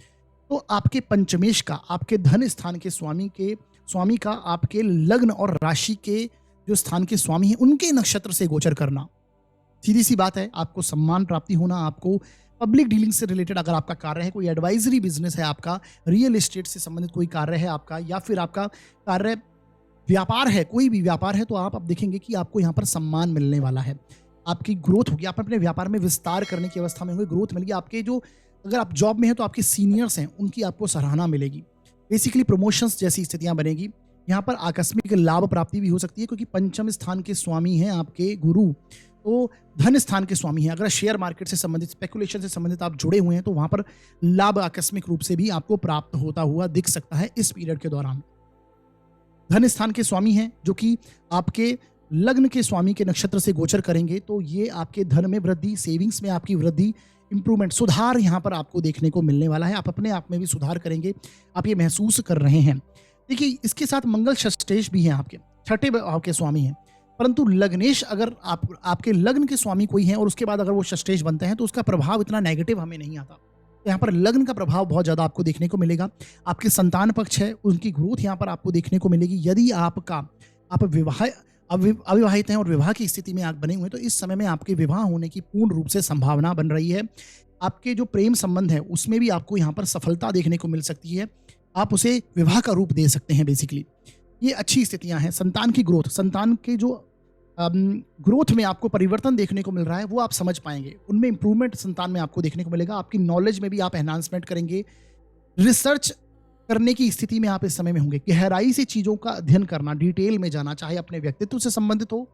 तो आपके पंचमेश का, आपके धन स्थान के स्वामी का आपके लग्न और राशि के जो स्थान के स्वामी हैं उनके नक्षत्र से गोचर करना, सीधी सी बात है, आपको सम्मान प्राप्ति होना, आपको पब्लिक डीलिंग से रिलेटेड अगर आपका कार्य है, कोई एडवाइजरी बिजनेस है आपका, रियल एस्टेट से संबंधित कोई कार्य है आपका, या फिर आपका कार्य व्यापार है, कोई भी व्यापार है, तो आप अब देखेंगे कि आपको यहाँ पर सम्मान मिलने वाला है। आपकी ग्रोथ होगी, आप अपने व्यापार में विस्तार करने की अवस्था में होंगे, ग्रोथ मिलेगी। आपके जो, अगर आप जॉब में हैं तो आपके सीनियर्स हैं उनकी आपको सराहना मिलेगी, बेसिकली प्रमोशंस जैसी स्थितियां बनेगी। यहाँ पर आकस्मिक लाभ प्राप्ति भी हो सकती है, क्योंकि पंचम स्थान के स्वामी हैं आपके गुरु, तो धन स्थान के स्वामी हैं। अगर शेयर मार्केट से संबंधित, स्पेकुलेशन से संबंधित आप जुड़े हुए हैं तो वहां पर लाभ आकस्मिक रूप से भी आपको प्राप्त होता हुआ दिख सकता है इस पीरियड के दौरान। धन स्थान के स्वामी हैं जो कि आपके लग्न के स्वामी के नक्षत्र से गोचर करेंगे, तो ये आपके धन में वृद्धि, सेविंग्स में आपकी वृद्धि, इंप्रूवमेंट, सुधार यहाँ पर आपको देखने को मिलने वाला है। आप अपने आप में भी सुधार करेंगे, आप ये महसूस कर रहे हैं। देखिए, इसके साथ मंगल षष्ठेश भी हैं, आपके छठे भाव के स्वामी हैं, परंतु लग्नेश अगर आपके लग्न के स्वामी कोई हैं और उसके बाद अगर वो षष्ठेश बनते हैं तो उसका प्रभाव इतना नेगेटिव हमें नहीं आता। तो यहाँ पर लग्न का प्रभाव बहुत ज़्यादा आपको देखने को मिलेगा। आपके संतान पक्ष है, उनकी ग्रोथ यहाँ पर आपको देखने को मिलेगी। यदि आप अविवाहित हैं और विवाह की स्थिति में आप बने हुए हैं तो इस समय में आपके विवाह होने की पूर्ण रूप से संभावना बन रही है। आपके जो प्रेम संबंध है उसमें भी आपको यहाँ पर सफलता देखने को मिल सकती है। आप उसे विवाह का रूप दे सकते हैं। बेसिकली ये अच्छी स्थितियां हैं। संतान की ग्रोथ, संतान के जो ग्रोथ में आपको परिवर्तन देखने को मिल रहा है वो आप समझ पाएंगे, उनमें इंप्रूवमेंट संतान में आपको देखने को मिलेगा। आपकी नॉलेज में भी आप एनहांसमेंट करेंगे। रिसर्च करने की स्थिति में आप इस समय में होंगे। गहराई से चीज़ों का अध्ययन करना, डिटेल में जाना, चाहे अपने व्यक्तित्व से संबंधित हो,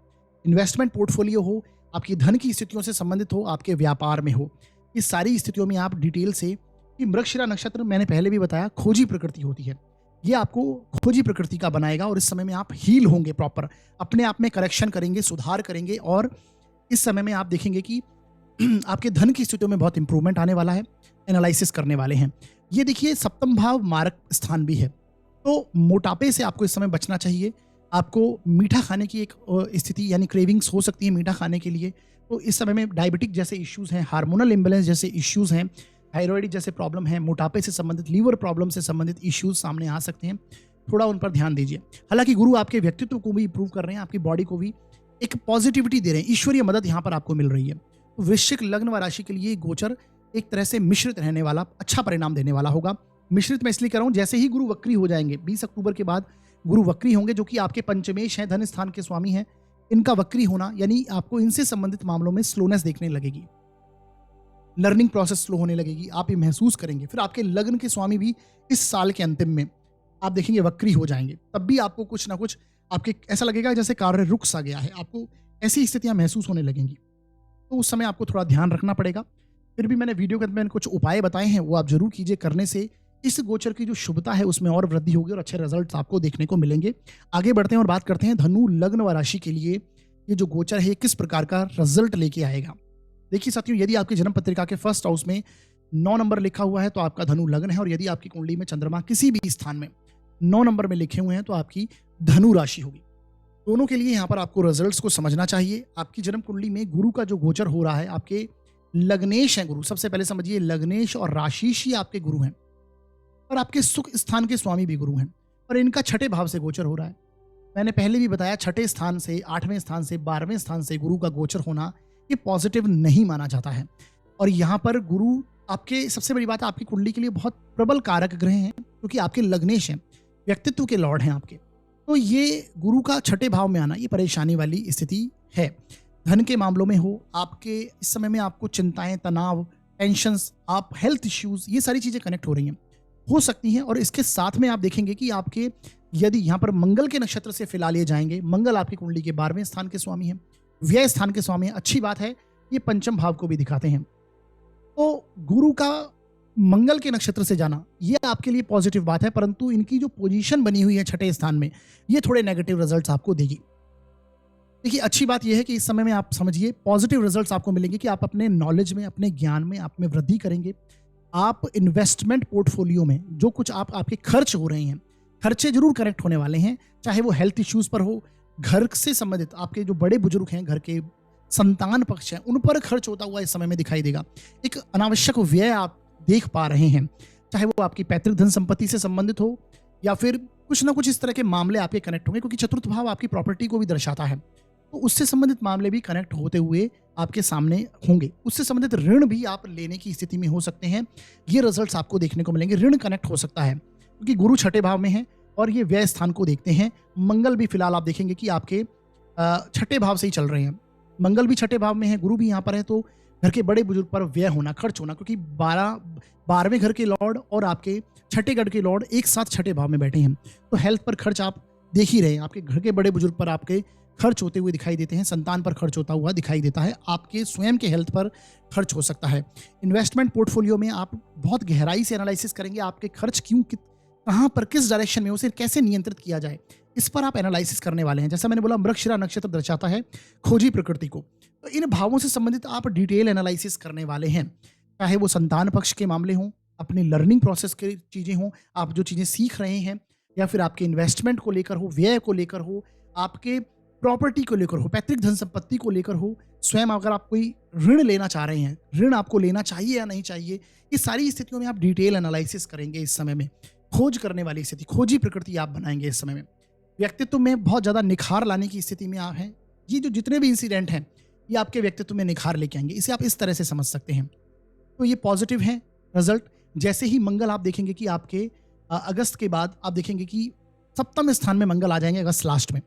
इन्वेस्टमेंट पोर्टफोलियो हो, आपकी धन की स्थितियों से संबंधित हो, आपके व्यापार में हो, इस सारी स्थितियों में आप डिटेल से, कि मृगशिरा नक्षत्र मैंने पहले भी बताया खोजी प्रकृति होती है, ये आपको खोजी प्रकृति का बनाएगा और इस समय में आप हील होंगे, प्रॉपर अपने आप में करेक्शन करेंगे, सुधार करेंगे और इस समय में आप देखेंगे कि आपके धन की स्थितियों में बहुत इंप्रूवमेंट आने वाला है। एनालिसिस करने वाले हैं। ये देखिए, सप्तम भाव मारक स्थान भी है, तो मोटापे से आपको इस समय बचना चाहिए। आपको मीठा खाने की एक स्थिति यानी क्रेविंग्स हो सकती है मीठा खाने के लिए। तो इस समय में डायबिटिक जैसे इश्यूज हैं, हार्मोनल इम्बेलेंस जैसे इश्यूज हैं, थायराइड जैसे प्रॉब्लम है, मोटापे से संबंधित, लीवर प्रॉब्लम से संबंधित इश्यूज सामने आ सकते हैं। थोड़ा उन पर ध्यान दीजिए। हालांकि गुरु आपके व्यक्तित्व को भी इंप्रूव कर रहे हैं, आपकी बॉडी को भी एक पॉजिटिविटी दे रहे हैं, ईश्वरीय मदद यहाँ पर आपको मिल रही है। तो वृश्चिक लग्न व राशि के लिए गोचर एक तरह से मिश्रित रहने वाला, अच्छा परिणाम देने वाला होगा। मिश्रित मैं इसलिए कर रहा हूं, जैसे ही गुरु वक्री हो जाएंगे 20 अक्टूबर के बाद गुरु वक्री होंगे, जो कि आपके पंचमेश हैं, धन स्थान के स्वामी हैं, इनका वक्री होना यानी आपको इनसे संबंधित मामलों में स्लोनेस देखने लगेगी, लर्निंग प्रोसेस स्लो होने लगेगी, आप ये महसूस करेंगे। फिर आपके लग्न के स्वामी भी इस साल के अंतिम में आप देखेंगे वक्री हो जाएंगे, तब भी आपको कुछ ना कुछ आपके ऐसा लगेगा जैसे कार्य रुक सा गया है, आपको ऐसी स्थितियां महसूस होने लगेंगी। तो उस समय आपको थोड़ा ध्यान रखना पड़ेगा। फिर भी मैंने वीडियो के अंदर कुछ उपाय बताए हैं, वो आप जरूर कीजिए। करने से इस गोचर की जो शुभता है उसमें और वृद्धि होगी और अच्छे रिजल्ट्स आपको देखने को मिलेंगे। आगे बढ़ते हैं और बात करते हैं धनु लग्न व राशि के लिए ये जो गोचर है किस प्रकार का रिजल्ट लेके आएगा। देखिए साथियों, यदि आपकी जन्म पत्रिका के फर्स्ट हाउस में 9 नंबर लिखा हुआ है तो आपका धनु लग्न है, और यदि आपकी कुंडली में चंद्रमा किसी भी स्थान में 9 नंबर में लिखे हुए हैं तो आपकी धनु राशि होगी। दोनों के लिए यहाँ पर आपको रिजल्ट्स को समझना चाहिए। आपकी जन्म कुंडली में गुरु का जो गोचर हो रहा है, आपके लग्नेश हैं गुरु, सबसे पहले समझिए लग्नेश और राशिश ही आपके गुरु हैं, और आपके सुख स्थान के स्वामी भी गुरु हैं, और इनका छठे भाव से गोचर हो रहा है। मैंने पहले भी बताया, छठे स्थान से, 8वें स्थान से, 12वें स्थान से गुरु का गोचर होना ये पॉजिटिव नहीं माना जाता है। और यहाँ पर गुरु आपके, सबसे बड़ी बात है, आपकी कुंडली के लिए बहुत प्रबल कारक ग्रह हैं, क्योंकि आपके लग्नेश हैं, व्यक्तित्व के लॉर्ड हैं आपके। तो ये गुरु का छठे भाव में आना ये परेशानी वाली स्थिति है। धन के मामलों में हो, आपके इस समय में आपको चिंताएं, तनाव, टेंशन्स, आप हेल्थ इश्यूज, ये सारी चीजें कनेक्ट हो रही हैं, हो सकती हैं। और इसके साथ में आप देखेंगे कि आपके, यदि यहाँ पर मंगल के नक्षत्र से फिलहाल ये जाएंगे, मंगल आपकी कुंडली के 12वें स्थान के स्वामी हैं, व्यय स्थान के स्वामी हैं। अच्छी बात है, ये पंचम भाव को भी दिखाते हैं। तो गुरु का मंगल के नक्षत्र से जाना ये आपके लिए पॉजिटिव बात है, परंतु इनकी जो पोजीशन बनी हुई है छठे स्थान में, ये थोड़े नेगेटिव रिजल्ट्स आपको देगी। देखिए, अच्छी बात यह है कि इस समय में आप समझिए पॉजिटिव रिजल्ट्स आपको मिलेंगे कि आप अपने नॉलेज में, अपने ज्ञान में, आप में वृद्धि करेंगे। आप इन्वेस्टमेंट पोर्टफोलियो में जो कुछ आपके खर्च हो रहे हैं, खर्चे जरूर करेक्ट होने वाले हैं, चाहे वो हेल्थ इश्यूज पर हो, घर से संबंधित आपके जो बड़े बुजुर्ग हैं, घर के संतान पक्ष हैं, उन पर खर्च होता हुआ इस समय में दिखाई देगा। एक अनावश्यक व्यय आप देख पा रहे हैं, चाहे वो आपकी पैतृक धन संपत्ति से संबंधित हो या फिर कुछ ना कुछ इस तरह के मामले आपके कनेक्ट होंगे, क्योंकि चतुर्थ भाव आपकी प्रॉपर्टी को भी दर्शाता है। तो उससे संबंधित मामले भी कनेक्ट होते हुए आपके सामने होंगे। उससे संबंधित ऋण भी आप लेने की स्थिति में हो सकते हैं, ये रिजल्ट्स आपको देखने को मिलेंगे। ऋण कनेक्ट हो सकता है क्योंकि गुरु छठे भाव में है और ये व्यय स्थान को देखते हैं। मंगल भी फिलहाल आप देखेंगे कि आपके छठे भाव से ही चल रहे हैं, मंगल भी छठे भाव में है, गुरु भी यहाँ पर है। तो घर के बड़े बुजुर्ग पर व्यय होना, खर्च होना, क्योंकि 12वें घर के लॉर्ड और आपके छठे घर के लॉर्ड एक साथ छठे भाव में बैठे हैं, तो हेल्थ पर खर्च आप देख ही रहे हैं, आपके घर के बड़े बुजुर्ग पर आपके खर्च होते हुए दिखाई देते हैं, संतान पर खर्च होता हुआ दिखाई देता है, आपके स्वयं के हेल्थ पर खर्च हो सकता है। इन्वेस्टमेंट पोर्टफोलियो में आप बहुत गहराई से एनालिसिस करेंगे, आपके खर्च कहाँ पर, किस डायरेक्शन में, उसे कैसे नियंत्रित किया जाए, इस पर आप एनालिसिस करने वाले हैं। जैसा मैंने बोला, मृगशिरा नक्षत्र दर्शाता है खोजी प्रकृति को, तो इन भावों से संबंधित आप डिटेल एनालिसिस करने वाले हैं, चाहे वो संतान पक्ष के मामले हों, अपनी लर्निंग प्रोसेस की चीज़ें हों, आप जो चीज़ें सीख रहे हैं, या फिर आपके इन्वेस्टमेंट को लेकर हो, व्यय को लेकर हो, आपके प्रॉपर्टी को लेकर हो, पैतृक धन संपत्ति को लेकर हो, स्वयं अगर आप कोई ऋण लेना चाह रहे हैं, ऋण आपको लेना चाहिए या नहीं चाहिए, ये सारी स्थितियों में आप डिटेल एनालिसिस करेंगे इस समय में। खोज करने वाली स्थिति, खोजी प्रकृति आप बनाएंगे इस समय में। व्यक्तित्व में बहुत ज़्यादा निखार लाने की स्थिति में आप हैं। ये जो जितने भी इंसिडेंट हैं, ये आपके व्यक्तित्व में निखार लेके आएंगे, इसे आप इस तरह से समझ सकते हैं। तो ये पॉजिटिव है रिजल्ट। जैसे ही मंगल आप देखेंगे कि आपके अगस्त के बाद आप देखेंगे कि सप्तम स्थान में मंगल आ जाएंगे अगस्त लास्ट में,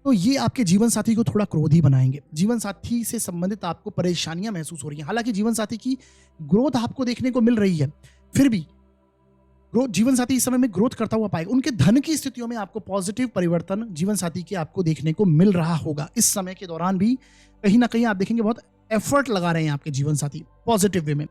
तो ये आपके जीवन साथी को थोड़ा क्रोधी बनाएंगे। जीवन साथी से संबंधित आपको परेशानियां महसूस हो रही हैं, हालांकि जीवन साथी की ग्रोथ आपको देखने को मिल रही है, फिर भी ग्रोथ, जीवन साथी इस समय में ग्रोथ करता हुआ पाएगा। उनके धन की स्थितियों में आपको पॉजिटिव परिवर्तन जीवन साथी के आपको देखने को मिल रहा होगा। इस समय के दौरान भी कहीं ना कहीं आप देखेंगे बहुत एफर्ट लगा रहे हैं आपके जीवन साथी पॉजिटिव वे में,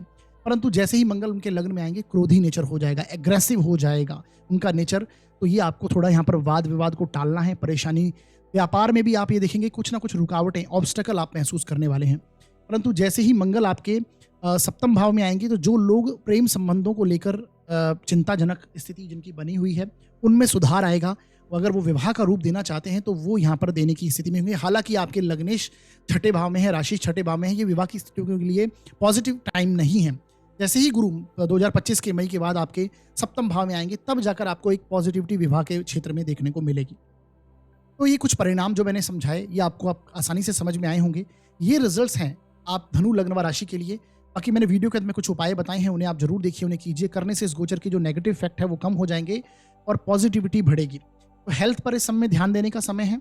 परंतु जैसे ही मंगल उनके लग्न में आएंगे, क्रोधी नेचर हो जाएगा, एग्रेसिव हो जाएगा उनका नेचर। तो ये आपको थोड़ा यहाँ पर वाद विवाद को टालना है, परेशानी, व्यापार में भी आप ये देखेंगे कुछ ना कुछ रुकावटें, ऑब्स्टेकल आप महसूस करने वाले हैं। परंतु जैसे ही मंगल आपके सप्तम भाव में आएंगे, तो जो लोग प्रेम संबंधों को लेकर चिंताजनक स्थिति जिनकी बनी हुई है, उनमें सुधार आएगा। अगर वो विवाह का रूप देना चाहते हैं तो वो यहाँ पर देने की स्थिति में होंगे। हालांकि आपके लग्नेश छठे भाव में है, राशि छठे भाव में है, ये विवाह की स्थितियों के लिए पॉजिटिव टाइम नहीं है। जैसे ही गुरु 2025 के मई के बाद आपके सप्तम भाव में आएंगे, तब जाकर आपको एक पॉजिटिविटी विवाह के क्षेत्र में देखने को मिलेगी। तो ये कुछ परिणाम जो मैंने समझाए, ये आपको आप आसानी से समझ में आए होंगे। ये रिजल्ट्स हैं आप धनु लग्न व राशि के लिए। बाकी मैंने वीडियो के अंत में कुछ उपाय बताए हैं, उन्हें आप जरूर देखिए, उन्हें कीजिए। करने से इस गोचर के जो नेगेटिव इफेक्ट है वो कम हो जाएंगे और पॉजिटिविटी बढ़ेगी। तो हेल्थ पर इस समय ध्यान देने का समय है।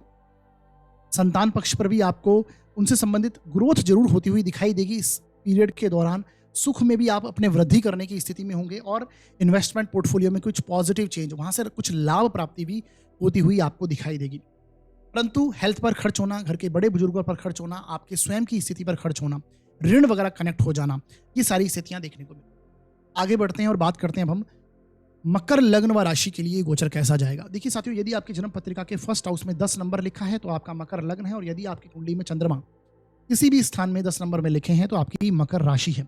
संतान पक्ष पर भी आपको उनसे संबंधित ग्रोथ जरूर होती हुई दिखाई देगी इस पीरियड के दौरान। सुख में भी आप अपने वृद्धि करने की स्थिति में होंगे और इन्वेस्टमेंट पोर्टफोलियो में कुछ पॉजिटिव चेंज, वहां से कुछ लाभ प्राप्ति भी होती हुई आपको दिखाई देगी। परंतु हेल्थ पर खर्च होना, घर के बड़े बुजुर्गों पर खर्च होना, आपके स्वयं की स्थिति पर खर्च होना, ऋण वगैरह कनेक्ट हो जाना, ये सारी स्थितियां देखने को मिलती। आगे बढ़ते हैं और बात करते हैं अब हम मकर लग्न व राशि के लिए गोचर कैसा जाएगा। देखिए साथियों, यदि आपकी जन्म पत्रिका के फर्स्ट हाउस में 10 नंबर लिखा है तो आपका मकर लग्न है, और यदि आपकी कुंडली में चंद्रमा किसी भी स्थान में 10 नंबर में लिखे हैं तो आपकी मकर राशि है।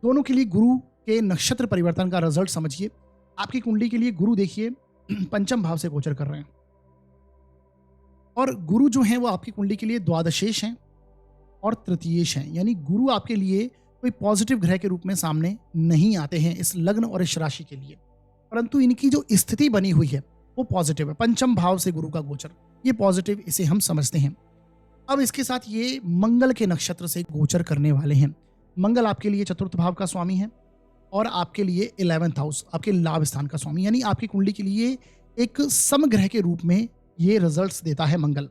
दोनों के लिए गुरु के नक्षत्र परिवर्तन का रिजल्ट समझिए। आपकी कुंडली के लिए गुरु देखिए पंचम भाव से गोचर कर रहे हैं, और गुरु जो है वो आपकी कुंडली के लिए द्वादशेश हैं और तृतीयेश हैं, यानी गुरु आपके लिए कोई पॉजिटिव ग्रह के रूप में सामने नहीं आते हैं इस लग्न और इस राशि के लिए, परंतु इनकी जो स्थिति बनी हुई है वो पॉजिटिव है। पंचम भाव से गुरु का गोचर, ये पॉजिटिव, इसे हम समझते हैं। अब इसके साथ ये मंगल के नक्षत्र से गोचर करने वाले हैं। मंगल आपके लिए चतुर्थ भाव का स्वामी है और आपके लिए 11th हाउस, आपके लाभ स्थान का स्वामी, यानी आपकी कुंडली के लिए एक समग्रह के रूप में ये रिजल्ट्स देता है मंगल।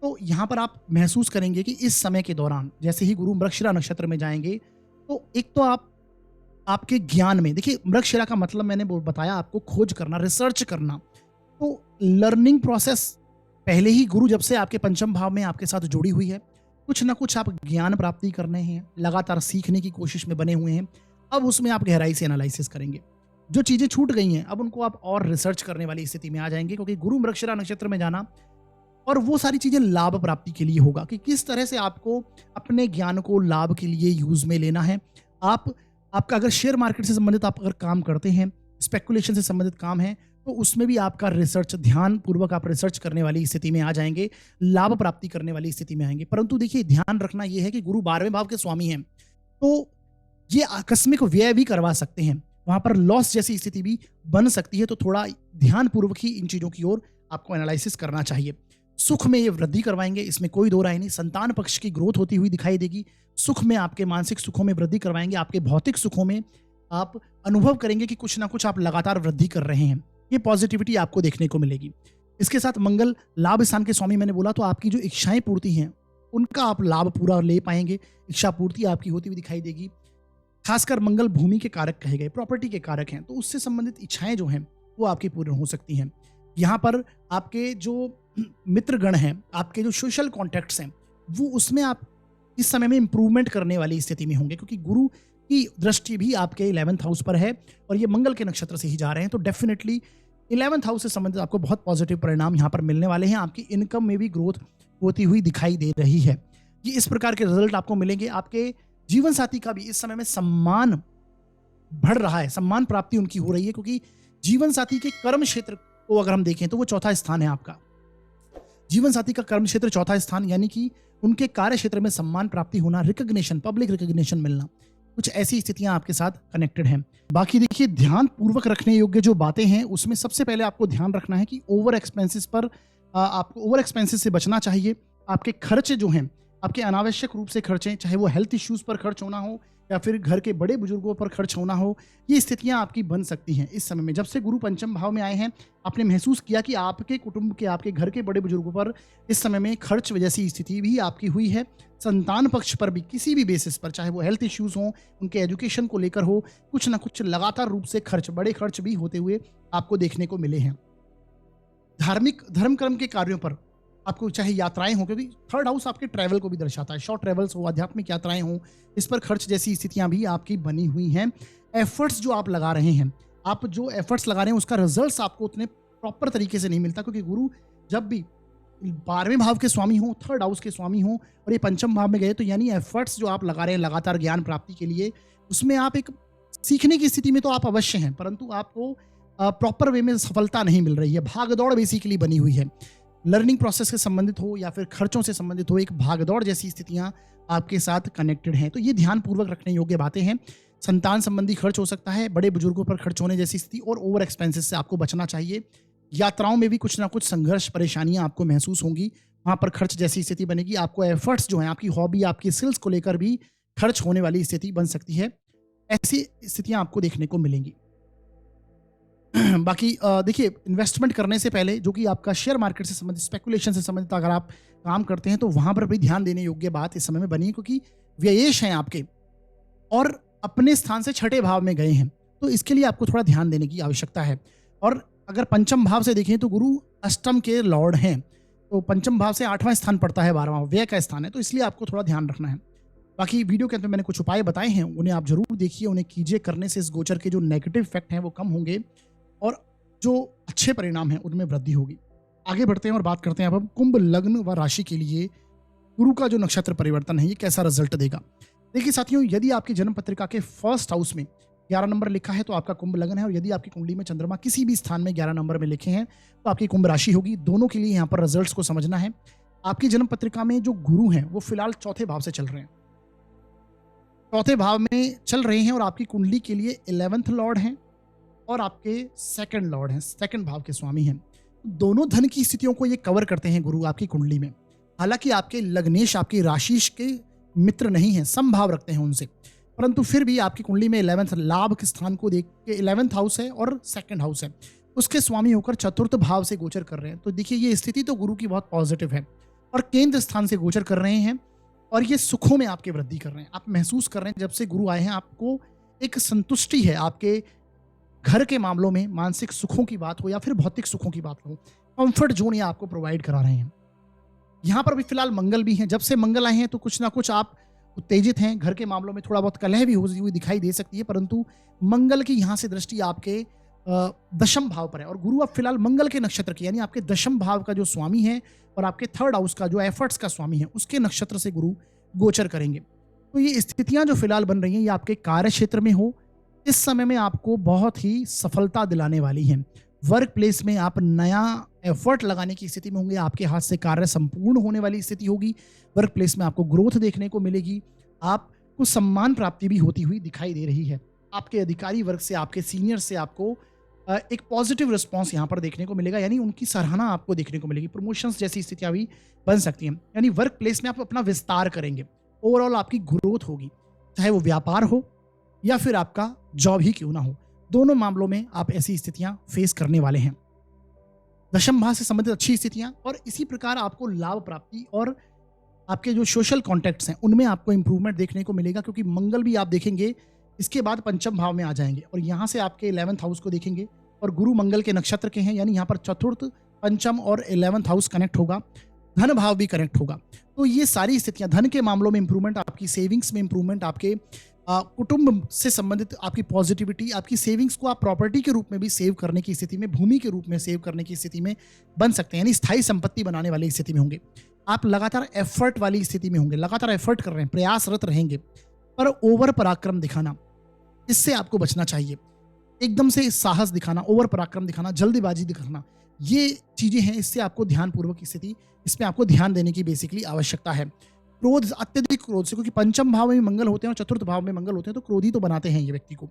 तो यहाँ पर आप महसूस करेंगे कि इस समय के दौरान जैसे ही गुरु मृगशिरा नक्षत्र में जाएंगे, तो एक तो आपके ज्ञान में, देखिए मृगशिरा का मतलब मैंने बताया आपको, खोज करना, रिसर्च करना। तो लर्निंग प्रोसेस पहले ही गुरु जब से आपके पंचम भाव में आपके साथ जुड़ी हुई है, कुछ ना कुछ आप ज्ञान प्राप्ति करने हैं, लगातार सीखने की कोशिश में बने हुए हैं। अब उसमें आप गहराई से एनालिसिस करेंगे, जो चीजें छूट गई हैं अब उनको आप और रिसर्च करने वाली स्थिति में आ जाएंगे, क्योंकि गुरु मृगशिरा नक्षत्र में जाना और वो सारी चीजें लाभ प्राप्ति के लिए होगा कि किस तरह से आपको अपने ज्ञान को लाभ के लिए यूज में लेना है। आपका अगर शेयर मार्केट से संबंधित आप अगर काम करते हैं, स्पेकुलेशन से संबंधित काम है, तो उसमें भी आपका रिसर्च, ध्यान पूर्वक आप रिसर्च करने वाली स्थिति में आ जाएंगे, लाभ प्राप्ति करने वाली स्थिति में आएंगे। परंतु देखिए ध्यान रखना यह है कि गुरु 12वें भाव के स्वामी हैं, तो ये आकस्मिक व्यय भी करवा सकते हैं, वहां पर लॉस जैसी स्थिति भी बन सकती है। तो थोड़ा ध्यान पूर्वक ही इन चीजों की ओर आपको एनालिसिस करना चाहिए। सुख में ये वृद्धि करवाएंगे, इसमें कोई दो राय नहीं। संतान पक्ष की ग्रोथ होती हुई दिखाई देगी। सुख में आपके मानसिक सुखों में वृद्धि करवाएंगे, आपके भौतिक सुखों में आप अनुभव करेंगे कि कुछ ना कुछ आप लगातार वृद्धि कर रहे हैं। ये पॉजिटिविटी आपको देखने को मिलेगी। इसके साथ मंगल लाभ स्थान के स्वामी मैंने बोला, तो आपकी जो इच्छाएं पूर्ति हैं उनका आप लाभ पूरा ले पाएंगे, इच्छा पूर्ति आपकी होती हुई दिखाई देगी। खासकर मंगल भूमि के कारक कहे गए, प्रॉपर्टी के कारक हैं, तो उससे संबंधित इच्छाएं जो हैं वो आपकी पूर्ण हो सकती हैं। यहाँ पर आपके जो मित्रगण हैं, आपके जो सोशल कॉन्टैक्ट्स हैं, वो उसमें आप इस समय में इंप्रूवमेंट करने वाली स्थिति में होंगे, क्योंकि गुरु की दृष्टि भी आपके 11th हाउस पर है और ये मंगल के नक्षत्र से ही जा रहे हैं। तो डेफिनेटली 11th हाउस से संबंधित आपको बहुत पॉजिटिव परिणाम यहाँ पर मिलने वाले हैं। आपकी इनकम में भी ग्रोथ होती हुई दिखाई दे रही है। ये इस प्रकार के रिजल्ट आपको मिलेंगे। आपके जीवन साथी का भी इस समय में सम्मान बढ़ रहा है, सम्मान प्राप्ति उनकी हो रही है, क्योंकि जीवन साथी के कर्म क्षेत्र को अगर हम देखें तो वो चौथा स्थान है आपका। जीवन साथी का कर्म क्षेत्र चौथा स्थान, यानी कि उनके कार्य क्षेत्र में सम्मान प्राप्ति होना, रिकॉग्निशन, पब्लिक रिकॉग्निशन मिलना, कुछ ऐसी स्थितियां आपके साथ कनेक्टेड हैं। बाकी देखिए, ध्यान पूर्वक रखने योग्य जो बातें हैं उसमें सबसे पहले आपको ध्यान रखना है कि ओवर एक्सपेंसेस पर आपको ओवर एक्सपेंसेस से बचना चाहिए। आपके खर्चे जो हैं, आपके अनावश्यक रूप से खर्चे, चाहे वो हेल्थ इश्यूज पर खर्च होना हो या फिर घर के बड़े बुजुर्गों पर खर्च होना हो, ये स्थितियां आपकी बन सकती हैं इस समय में। जब से गुरु पंचम भाव में आए हैं, आपने महसूस किया कि आपके कुटुंब के, आपके घर के बड़े बुजुर्गों पर इस समय में खर्च जैसी स्थिति भी आपकी हुई है। संतान पक्ष पर भी किसी भी बेसिस पर, चाहे वो हेल्थ इश्यूज हों, उनके एजुकेशन को लेकर हो, कुछ ना कुछ लगातार रूप से खर्च, बड़े खर्च भी होते हुए आपको देखने को मिले हैं। धार्मिक धर्म कर्म के कार्यों पर आपको चाहे यात्राएं हो, क्योंकि थर्ड हाउस आपके ट्रैवल को भी दर्शाता है, शॉर्ट ट्रैवल्स हो, आध्यात्मिक यात्राएं हो, इस पर खर्च जैसी स्थितियां भी आपकी बनी हुई हैं। एफर्ट्स जो आप लगा रहे हैं, आप जो एफर्ट्स लगा रहे हैं उसका रिजल्ट्स आपको उतने प्रॉपर तरीके से नहीं मिलता, क्योंकि गुरु जब भी 12वें भाव के स्वामी हो, थर्ड हाउस के स्वामी हो और ये पंचम भाव में गए, तो यानी एफर्ट्स जो आप लगा रहे हैं लगातार ज्ञान प्राप्ति के लिए, उसमें आप एक सीखने की स्थिति में तो आप अवश्य हैं, परंतु आपको प्रॉपर वे में सफलता नहीं मिल रही है। भागदौड़ बेसिकली बनी हुई है। लर्निंग प्रोसेस से संबंधित हो या फिर खर्चों से संबंधित हो, एक भागदौड़ जैसी स्थितियां आपके साथ कनेक्टेड हैं। तो ये ध्यानपूर्वक रखने योग्य बातें हैं। संतान संबंधी खर्च हो सकता है, बड़े बुजुर्गों पर खर्च होने जैसी स्थिति, और ओवर एक्सपेंसेस से आपको बचना चाहिए। यात्राओं में भी कुछ ना कुछ संघर्ष, परेशानियां आपको महसूस होंगी, वहां पर खर्च जैसी स्थिति बनेगी। आपको एफर्ट्स जो हैं, आपकी हॉबी, आपकी स्किल्स को लेकर भी खर्च होने वाली स्थिति बन सकती है। ऐसी स्थितियां आपको देखने को मिलेंगी। बाकी देखिए, इन्वेस्टमेंट करने से पहले, जो कि आपका शेयर मार्केट से संबंधित, स्पेकुलेशन से संबंधित अगर आप काम करते हैं, तो वहां पर भी ध्यान देने योग्य बात इस समय में बनी है, क्योंकि व्ययेश हैं आपके और अपने स्थान से छठे भाव में गए हैं, तो इसके लिए आपको थोड़ा ध्यान देने की आवश्यकता है। और अगर पंचम भाव से देखें तो गुरु अष्टम के लॉर्ड हैं, तो पंचम भाव से 8वां स्थान पड़ता है, 12वां व्यय का स्थान है, तो इसलिए आपको थोड़ा ध्यान रखना है। बाकी वीडियो के अंत में मैंने कुछ उपाय बताए हैं, उन्हें आप जरूर देखिए, उन्हें कीजिए। करने से इस गोचर के जो नेगेटिव इफेक्ट हैं वो कम होंगे और जो अच्छे परिणाम हैं उनमें वृद्धि होगी। आगे बढ़ते हैं और बात करते हैं अब हम कुंभ लग्न व राशि के लिए गुरु का जो नक्षत्र परिवर्तन है, ये कैसा रिजल्ट देगा। देखिए साथियों, यदि आपकी जन्म पत्रिका के फर्स्ट हाउस में 11 नंबर लिखा है तो आपका कुंभ लग्न है, और यदि आपकी कुंडली में चंद्रमा किसी भी स्थान में 11 नंबर में लिखे हैं तो आपकी कुंभ राशि होगी। दोनों के लिए यहाँ पर रिजल्ट्स को समझना है। आपकी जन्म पत्रिका में जो गुरु हैं वो फिलहाल चौथे भाव से चल रहे हैं, चौथे भाव में चल रहे हैं, और आपकी कुंडली के लिए 11th लॉर्ड हैं और आपके सेकंड लॉर्ड हैं, सेकंड भाव के स्वामी हैं। दोनों धन की स्थितियों को ये कवर करते हैं गुरु आपकी कुंडली में। हालांकि आपके लग्नेश, आपकी राशिश के मित्र नहीं हैं, समभाव रखते हैं उनसे, परंतु फिर भी आपकी कुंडली में 11th लाभ के स्थान को देख के 11th हाउस है और सेकंड हाउस है, उसके स्वामी होकर चतुर्थ भाव से गोचर कर रहे हैं। तो देखिए, ये स्थिति तो गुरु की बहुत पॉजिटिव है, और केंद्र स्थान से गोचर कर रहे हैं, और ये सुखों में आपके वृद्धि कर रहे हैं। आप महसूस कर रहे हैं, जब से गुरु आए हैं आपको एक संतुष्टि है, आपके घर के मामलों में, मानसिक सुखों की बात हो या फिर भौतिक सुखों की बात हो, कंफर्ट जोन ये आपको प्रोवाइड करा रहे हैं। यहाँ पर भी फिलहाल मंगल भी हैं, जब से मंगल आए हैं तो कुछ ना कुछ आप उत्तेजित हैं, घर के मामलों में थोड़ा बहुत कलह भी हुई दिखाई दे सकती है, परंतु मंगल की यहाँ से दृष्टि आपके दशम भाव पर है, और गुरु अब फिलहाल मंगल के नक्षत्र के, यानी आपके दशम भाव का जो स्वामी है और आपके थर्ड हाउस का जो एफर्ट्स का स्वामी है, उसके नक्षत्र से गुरु गोचर करेंगे। तो ये स्थितियां जो फिलहाल बन रही हैं, ये आपके कार्य क्षेत्र में हो, इस समय में आपको बहुत ही सफलता दिलाने वाली हैं। वर्क प्लेस में आप नया एफर्ट लगाने की स्थिति में होंगे, आपके हाथ से कार्य संपूर्ण होने वाली स्थिति होगी। वर्क प्लेस में आपको ग्रोथ देखने को मिलेगी, आपको सम्मान प्राप्ति भी होती हुई दिखाई दे रही है। आपके अधिकारी वर्ग से, आपके सीनियर से आपको एक पॉजिटिव रिस्पॉन्स यहाँ पर देखने को मिलेगा, यानी उनकी सराहना आपको देखने को मिलेगी। प्रमोशंस जैसी स्थितियां भी बन सकती हैं, यानी वर्क प्लेस में आप अपना विस्तार करेंगे, ओवरऑल आपकी ग्रोथ होगी, चाहे वो व्यापार हो या फिर आपका जॉब ही क्यों ना हो, दोनों मामलों में आप ऐसी स्थितियां फेस करने वाले हैं। दशम भाव से संबंधित अच्छी स्थितियां, और इसी प्रकार आपको लाभ प्राप्ति और आपके जो सोशल कॉन्टैक्ट्स हैं उनमें आपको इंप्रूवमेंट देखने को मिलेगा, क्योंकि मंगल भी आप देखेंगे इसके बाद पंचम भाव में आ जाएंगे, और यहाँ से आपके 11th हाउस को देखेंगे और गुरु मंगल के नक्षत्र के हैं, यानी यहाँ पर चतुर्थ, पंचम और 11th हाउस कनेक्ट होगा, धन भाव भी कनेक्ट होगा। तो ये सारी स्थितियां, धन के मामलों में इंप्रूवमेंट, आपकी सेविंग्स में इंप्रूवमेंट, आपके कुटुंब से संबंधित आपकी पॉजिटिविटी, आपकी सेविंग्स को आप प्रॉपर्टी के रूप में भी सेव करने की स्थिति में, भूमि के रूप में सेव करने की स्थिति में बन सकते हैं, यानी स्थायी संपत्ति बनाने वाली स्थिति में होंगे। आप लगातार एफर्ट वाली स्थिति में होंगे, लगातार एफर्ट कर रहे हैं, प्रयासरत रहेंगे, पर ओवर पराक्रम दिखाना, इससे आपको बचना चाहिए। एकदम से साहस दिखाना, ओवर पराक्रम दिखाना, जल्दबाजी दिखाना, ये चीजें हैं, इससे आपको ध्यानपूर्वक की स्थिति, इसमें आपको ध्यान देने की बेसिकली आवश्यकता है। क्रोध, अत्यधिक क्रोध से, क्योंकि पंचम भाव में मंगल होते हैं और चतुर्थ भाव में मंगल होते हैं, तो क्रोधी तो बनाते हैं ये व्यक्ति को,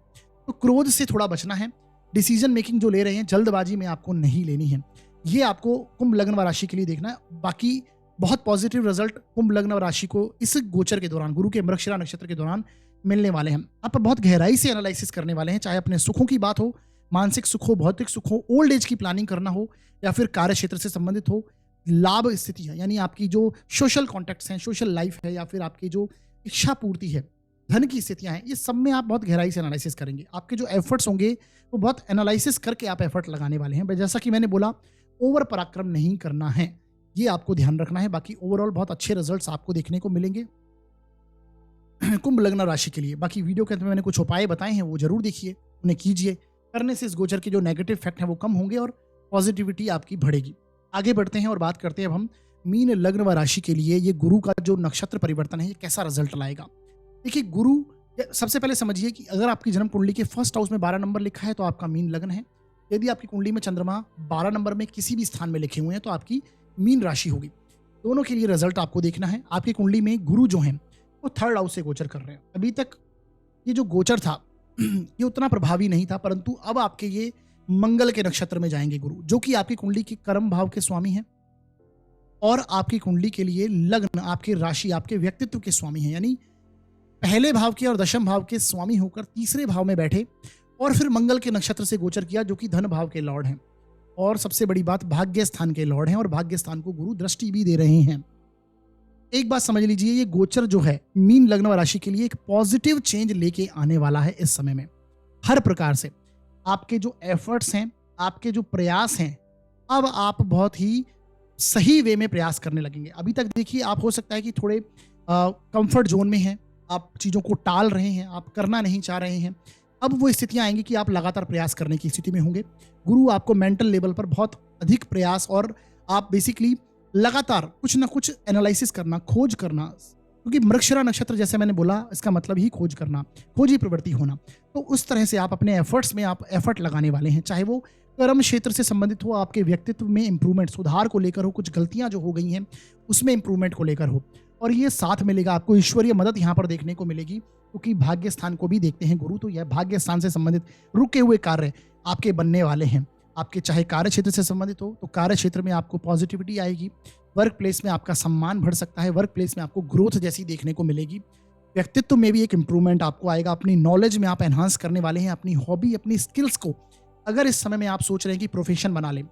तो क्रोध से थोड़ा बचना है। डिसीजन मेकिंग जो ले रहे हैं जल्दबाजी में आपको नहीं लेनी है, ये आपको कुंभ लग्न व राशि के लिए देखना है। बाकी बहुत पॉजिटिव रिजल्ट कुंभ लग्न व राशि को इस गोचर के दौरान, गुरु के मृगशिरा नक्षत्र के दौरान मिलने वाले हैं। आप बहुत गहराई से एनालिसिस करने वाले हैं, चाहे अपने सुखों की बात हो, मानसिक सुख हो, भौतिक सुख हो, ओल्ड एज की प्लानिंग करना हो, या फिर कार्य क्षेत्र से संबंधित हो, लाभ स्थिति है, यानी आपकी जो सोशल कॉन्टैक्ट्स हैं, सोशल लाइफ है, या फिर आपकी जो इच्छा पूर्ति है, धन की स्थितियां हैं, ये सब में आप बहुत गहराई से एनालिसिस करेंगे। आपके जो एफर्ट्स होंगे वो बहुत एनालिसिस करके आप एफर्ट लगाने वाले हैं। जैसा कि मैंने बोला, ओवर पराक्रम नहीं करना है, ये आपको ध्यान रखना है। बाकी ओवरऑल बहुत अच्छे रिजल्ट्स आपको देखने को मिलेंगे कुंभ लग्न राशि के लिए। बाकी वीडियो के अंत में मैंने कुछ उपाय बताए हैं, वो जरूर देखिए, उन्हें कीजिए। करने से इस गोचर के जो नेगेटिव फैक्ट हैं वो कम होंगे और पॉजिटिविटी आपकी बढ़ेगी। आगे बढ़ते हैं और बात करते हैं अब हम मीन लग्न व राशि के लिए ये गुरु का जो नक्षत्र परिवर्तन है, ये कैसा रिजल्ट लाएगा। देखिए, गुरु, सबसे पहले समझिए कि अगर आपकी जन्म कुंडली के फर्स्ट हाउस में 12 नंबर लिखा है तो आपका मीन लग्न है। यदि आपकी कुंडली में चंद्रमा 12 नंबर में किसी भी स्थान में लिखे हुए हैं तो आपकी मीन राशि होगी। दोनों के लिए रिजल्ट आपको देखना है। आपकी कुंडली में गुरु जो हैं वो थर्ड हाउस से गोचर कर रहे हैं। अभी तक ये जो गोचर था ये उतना प्रभावी नहीं था, परंतु अब आपके ये मंगल के नक्षत्र में जाएंगे गुरु, जो कि आपकी कुंडली के कर्म भाव के स्वामी हैं और आपकी कुंडली के लिए लग्न, आपकी राशि, आपके व्यक्तित्व के स्वामी हैं। यानी पहले भाव के और दशम भाव के स्वामी होकर तीसरे भाव में बैठे और फिर मंगल के नक्षत्र से गोचर किया, जो कि धन भाव के लॉर्ड हैं और सबसे बड़ी बात भाग्य स्थान के लॉर्ड हैं, और भाग्य स्थान को गुरु दृष्टि भी दे रहे हैं। एक बात समझ लीजिए, ये गोचर जो है मीन लग्न व राशि के लिए एक पॉजिटिव चेंज लेके आने वाला है। इस समय में हर प्रकार से आपके जो एफर्ट्स हैं, आपके जो प्रयास हैं, अब आप बहुत ही सही वे में प्रयास करने लगेंगे। अभी तक देखिए, आप हो सकता है कि थोड़े कंफर्ट जोन में हैं, आप चीज़ों को टाल रहे हैं, आप करना नहीं चाह रहे हैं। अब वो स्थितियां आएंगी कि आप लगातार प्रयास करने की स्थिति में होंगे। गुरु आपको मेंटल लेवल पर बहुत अधिक प्रयास, और आप बेसिकली लगातार कुछ ना कुछ एनालिसिस करना, खोज करना, क्योंकि मृगशिरा नक्षत्र जैसे मैंने बोला, इसका मतलब ही खोज करना, खोजी प्रवृत्ति होना। तो उस तरह से आप अपने एफर्ट्स में आप एफर्ट लगाने वाले हैं, चाहे वो कर्म क्षेत्र से संबंधित हो, आपके व्यक्तित्व में इंप्रूवमेंट, सुधार को लेकर हो, कुछ गलतियां जो हो गई हैं उसमें इंप्रूवमेंट को लेकर हो, और ये साथ मिलेगा। आपको ईश्वरीय मदद यहाँ पर देखने को मिलेगी, क्योंकि भाग्य स्थान को भी देखते हैं गुरु, तो यह भाग्य स्थान से संबंधित रुके हुए कार्य आपके बनने वाले हैं। आपके चाहे कार्य क्षेत्र से संबंधित हो तो कार्य क्षेत्र में आपको पॉजिटिविटी आएगी, वर्क प्लेस में आपका सम्मान बढ़ सकता है, वर्क प्लेस में आपको ग्रोथ जैसी देखने को मिलेगी, व्यक्तित्व में भी एक इंप्रूवमेंट आपको आएगा, अपनी नॉलेज में आप एनहांस करने वाले हैं, अपनी हॉबी, अपनी स्किल्स को अगर इस समय में आप सोच रहे हैं कि प्रोफेशन बना लें,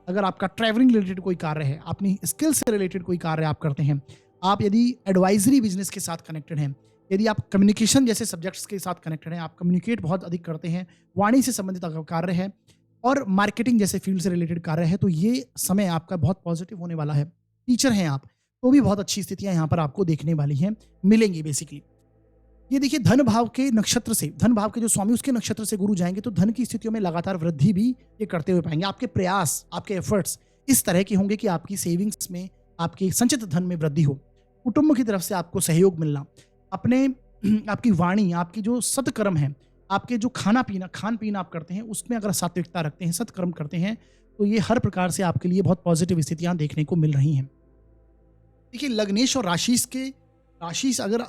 अगर आपका ट्रैवलिंग रिलेटेड कोई कार्य है, अपनी स्किल्स से रिलेटेड कोई कार्य आप करते हैं, आप यदि एडवाइजरी बिजनेस के साथ कनेक्टेड हैं, यदि आप कम्युनिकेशन जैसे सब्जेक्ट्स के साथ कनेक्टेड हैं, आप कम्युनिकेट बहुत अधिक करते हैं, वाणी से संबंधित अगर कार्य है और मार्केटिंग जैसे फील्ड से रिलेटेड कार्य है, तो ये समय आपका बहुत पॉजिटिव होने वाला है। टीचर हैं आप तो भी बहुत अच्छी स्थितियां यहाँ पर आपको देखने वाली हैं, मिलेंगी। बेसिकली ये देखिए, धन भाव के नक्षत्र से, धन भाव के जो स्वामी उसके नक्षत्र से गुरु जाएंगे तो धन की स्थितियों में लगातार वृद्धि भी ये करते हुए पाएंगे। आपके प्रयास, आपके एफर्ट्स इस तरह के होंगे कि आपकी सेविंग्स में, आपके संचित धन में वृद्धि हो, कुटुंब की तरफ से आपको सहयोग मिलना, अपने आपकी वाणी, आपकी जो सत्कर्म है, आपके जो खान पीना आप करते हैं उसमें अगर सात्विकता रखते हैं, सत्कर्म करते हैं, तो ये हर प्रकार से आपके लिए बहुत पॉजिटिव स्थितियां देखने को मिल रही हैं। देखिए, लग्नेश और राशिस अगर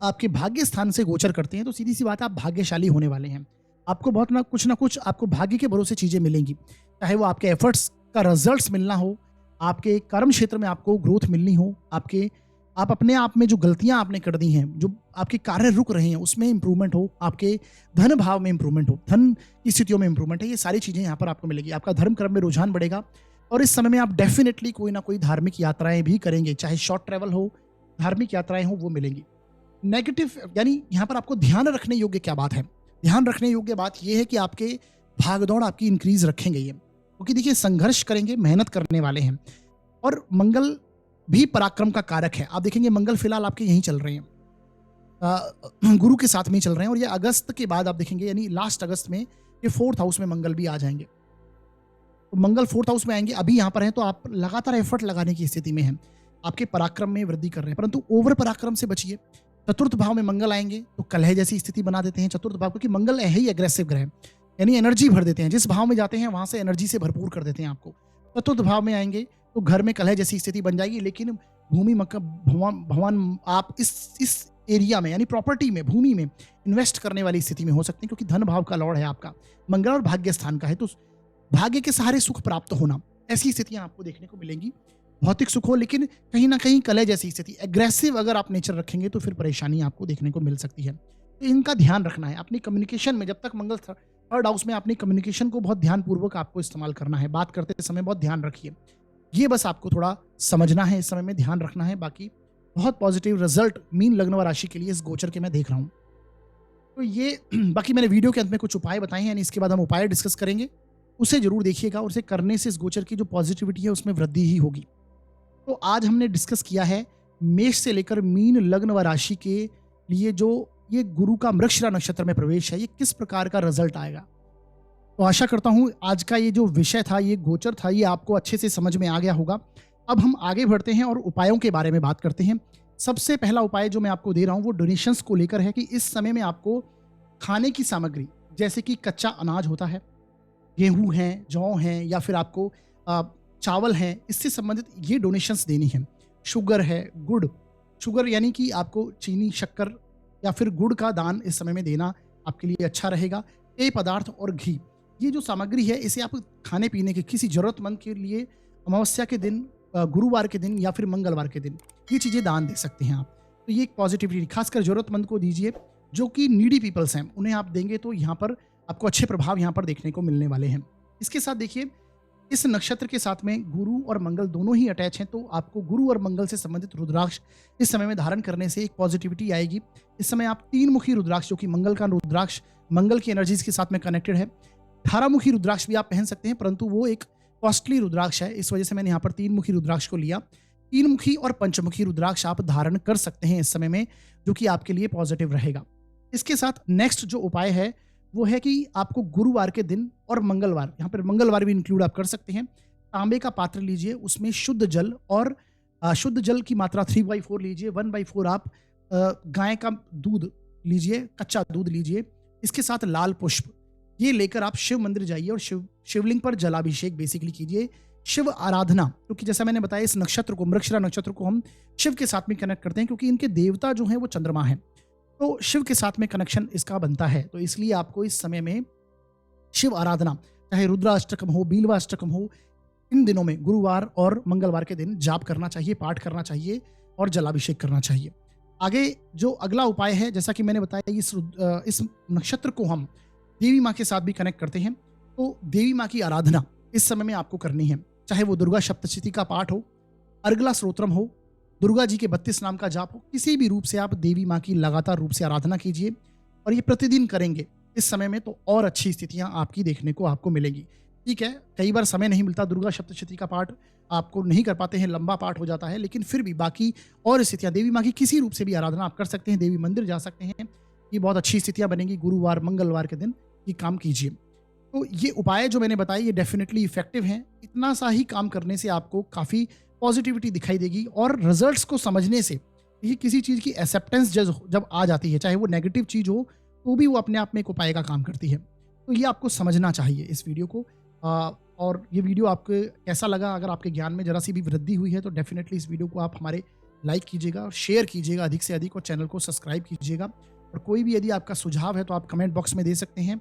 आपके भाग्य स्थान से गोचर करते हैं तो सीधी सी बात है, आप भाग्यशाली होने वाले हैं। आपको बहुत ना कुछ आपको भाग्य के भरोसे चीजें मिलेंगी, चाहे वो आपके एफर्ट्स का रिजल्ट्स मिलना हो, आपके कर्म क्षेत्र में आपको ग्रोथ मिलनी हो, आप अपने आप में जो गलतियां आपने कर दी हैं, जो आपके कार्य रुक रहे हैं उसमें इंप्रूवमेंट हो, आपके धन भाव में इंप्रूवमेंट हो, धन की स्थितियों में इंप्रूवमेंट है, ये सारी चीजें यहाँ पर आपको मिलेगी। आपका धर्म कर्म में रुझान बढ़ेगा और इस समय में आप डेफिनेटली कोई ना कोई धार्मिक यात्राएं भी करेंगे, चाहे शॉर्ट ट्रैवल हो, धार्मिक यात्राएं हो, वो मिलेंगी। नेगेटिव, यानी यहाँ पर आपको ध्यान रखने योग्य क्या बात है? ध्यान रखने योग्य बात यह है कि आपके भागदौड़ आपकी इंक्रीज रखेंगे ये, क्योंकि देखिए संघर्ष करेंगे, मेहनत करने वाले हैं। और मंगल भी पराक्रम का कारक है। आप देखेंगे मंगल फिलहाल आपके यहीं चल रहे हैं, गुरु के साथ में ही चल रहे हैं, और ये अगस्त के बाद आप देखेंगे यानी लास्ट अगस्त में ये 4th हाउस में मंगल भी आ जाएंगे। तो मंगल 4th हाउस में आएंगे, अभी यहाँ पर हैं तो आप लगातार एफर्ट लगाने की स्थिति में हैं, आपके पराक्रम में वृद्धि कर रहे हैं, परंतु ओवर पराक्रम से बचिए। चतुर्थ भाव में मंगल आएंगे तो कलह जैसी स्थिति बना देते हैं चतुर्थ भाव, क्योंकि मंगल है ही एग्रेसिव ग्रह, यानी एनर्जी भर देते हैं, जिस भाव में जाते हैं वहां से एनर्जी से भरपूर कर देते हैं आपको। चतुर्थ भाव में आएंगे तो घर में कलह जैसी स्थिति बन जाएगी, लेकिन भूमि भवन आप इस एरिया में यानी प्रॉपर्टी में, भूमि में इन्वेस्ट करने वाली स्थिति में हो सकते हैं, क्योंकि धन भाव का लॉर्ड है आपका मंगल और भाग्य स्थान का है, तो भाग्य के सहारे सुख प्राप्त होना, ऐसी स्थितियां आपको देखने को मिलेंगी। भौतिक सुख हो, लेकिन कहीं ना कहीं कलह जैसी स्थिति, एग्रेसिव अगर आप नेचर रखेंगे तो फिर परेशानी आपको देखने को मिल सकती है। तो इनका ध्यान रखना है अपनी कम्युनिकेशन में। जब तक मंगल 3rd हाउस में, अपनी कम्युनिकेशन को बहुत ध्यानपूर्वक आपको इस्तेमाल करना है, बात करते समय बहुत ध्यान रखिए। ये बस आपको थोड़ा समझना है, इस समय में ध्यान रखना है। बाकी बहुत पॉजिटिव रिजल्ट मीन लग्न व राशि के लिए इस गोचर के मैं देख रहा हूँ। तो ये बाकी मैंने वीडियो के अंत में कुछ उपाय बताए हैं, यानी इसके बाद हम उपाय डिस्कस करेंगे, उसे जरूर देखिएगा, और उसे करने से इस गोचर की जो पॉजिटिविटी है उसमें वृद्धि ही होगी। तो आज हमने डिस्कस किया है मेष से लेकर मीन लग्न व राशि के लिए जो ये गुरु का मृगशिरा नक्षत्र में प्रवेश है, ये किस प्रकार का रिजल्ट आएगा। तो आशा करता हूं आज का ये जो विषय था, ये गोचर था, ये आपको अच्छे से समझ में आ गया होगा। अब हम आगे बढ़ते हैं और उपायों के बारे में बात करते हैं। सबसे पहला उपाय जो मैं आपको दे रहा हूं वो डोनेशंस को लेकर है, कि इस समय में आपको खाने की सामग्री जैसे कि कच्चा अनाज होता है, गेहूं है, जौ है, या फिर आपको चावल है, इससे संबंधित ये डोनेशंस देनी है। शुगर है, गुड़, शुगर यानी कि आपको चीनी, शक्कर या फिर गुड़ का दान इस समय में देना आपके लिए अच्छा रहेगा। पेय पदार्थ और घी, ये जो सामग्री है इसे आप खाने पीने के किसी जरूरतमंद के लिए अमावस्या के दिन, गुरुवार के दिन या फिर मंगलवार के दिन ये चीज़ें दान दे सकते हैं आप। तो ये एक पॉजिटिविटी, खासकर जरूरतमंद को दीजिए, जो कि नीडी पीपल्स हैं, उन्हें आप देंगे तो यहाँ पर आपको अच्छे प्रभाव यहाँ पर देखने को मिलने वाले हैं। इसके साथ देखिए इस नक्षत्र के साथ में गुरु और मंगल दोनों ही अटैच हैं, तो आपको गुरु और मंगल से संबंधित रुद्राक्ष इस समय में धारण करने से एक पॉजिटिविटी आएगी। इस समय आप 3 मुखी रुद्राक्ष, जो कि मंगल का रुद्राक्ष, मंगल की एनर्जीज के साथ में कनेक्टेड है, 18 मुखी रुद्राक्ष भी आप पहन सकते हैं, परंतु वो एक कॉस्टली रुद्राक्ष है, इस वजह से मैंने यहाँ पर 3 मुखी रुद्राक्ष को लिया। 3 मुखी और पंचमुखी रुद्राक्ष आप धारण कर सकते हैं इस समय में, जो कि आपके लिए पॉजिटिव रहेगा। इसके साथ नेक्स्ट जो उपाय है वो है कि आपको गुरुवार के दिन और मंगलवार, यहाँ पर मंगलवार भी इंक्लूड आप कर सकते हैं, तांबे का पात्र लीजिए, उसमें शुद्ध जल और शुद्ध जल की मात्रा 3/4 लीजिए, 1/4 आप गाय का दूध लीजिए, कच्चा दूध लीजिए, इसके साथ लाल पुष्प, ये लेकर आप शिव मंदिर जाइए और शिवलिंग पर जलाभिषेक बेसिकली कीजिए। शिव आराधना, क्योंकि जैसा मैंने बताया इस नक्षत्र को, मृगशिरा नक्षत्र को हम शिव के साथ में कनेक्ट करते हैं, क्योंकि इनके देवता जो हैं वो चंद्रमा है, तो शिव के साथ में कनेक्शन इसका बनता है। तो इसलिए आपको इस समय में शिव आराधना, चाहे रुद्राष्टकम हो, बिल्वाष्टकम हो, इन दिनों में गुरुवार और मंगलवार के दिन जाप करना चाहिए, पाठ करना चाहिए और जलाभिषेक करना चाहिए। आगे जो अगला उपाय है, जैसा कि मैंने बताया, इस नक्षत्र को हम देवी माँ के साथ भी कनेक्ट करते हैं, तो देवी माँ की आराधना इस समय में आपको करनी है, चाहे वो दुर्गा सप्तशती का पाठ हो, अर्गला स्तोत्रम हो, दुर्गा जी के 32 नाम का जाप हो, किसी भी रूप से आप देवी माँ की लगातार रूप से आराधना कीजिए, और ये प्रतिदिन करेंगे इस समय में तो और अच्छी स्थितियां आपकी देखने को आपको मिलेंगी। ठीक है, कई बार समय नहीं मिलता, दुर्गा सप्तशती का पाठ आपको नहीं कर पाते हैं, लंबा पाठ हो जाता है, लेकिन फिर भी बाकी और स्थितियां देवी माँ की किसी रूप से भी आराधना आप कर सकते हैं, देवी मंदिर जा सकते हैं, ये बहुत अच्छी स्थितियां बनेंगी। गुरुवार मंगलवार के दिन ये काम कीजिए। तो ये उपाय जो मैंने बताए ये डेफिनेटली इफेक्टिव हैं। इतना सा ही काम करने से आपको काफ़ी पॉजिटिविटी दिखाई देगी, और रिजल्ट्स को समझने से ये किसी चीज़ की एक्सेप्टेंस जब आ जाती है, चाहे वो नेगेटिव चीज़ हो तो भी वो अपने आप में एक उपाय का काम करती है। तो ये आपको समझना चाहिए इस वीडियो को। और ये वीडियो आपको कैसा लगा, अगर आपके ज्ञान में जरा सी भी वृद्धि हुई है तो डेफिनेटली इस वीडियो को आप हमारे लाइक कीजिएगा और शेयर कीजिएगा अधिक से अधिक, और चैनल को सब्सक्राइब कीजिएगा। और कोई भी यदि आपका सुझाव है तो आप कमेंट बॉक्स में दे सकते हैं,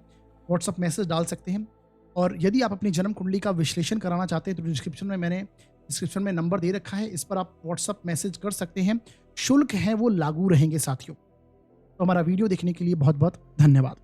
व्हाट्सअप मैसेज डाल सकते हैं। और यदि आप अपनी जन्म कुंडली का विश्लेषण कराना चाहते हैं तो डिस्क्रिप्शन में नंबर दे रखा है, इस पर आप व्हाट्सअप मैसेज कर सकते हैं। शुल्क है वो लागू रहेंगे साथियों। तो हमारा वीडियो देखने के लिए बहुत बहुत धन्यवाद।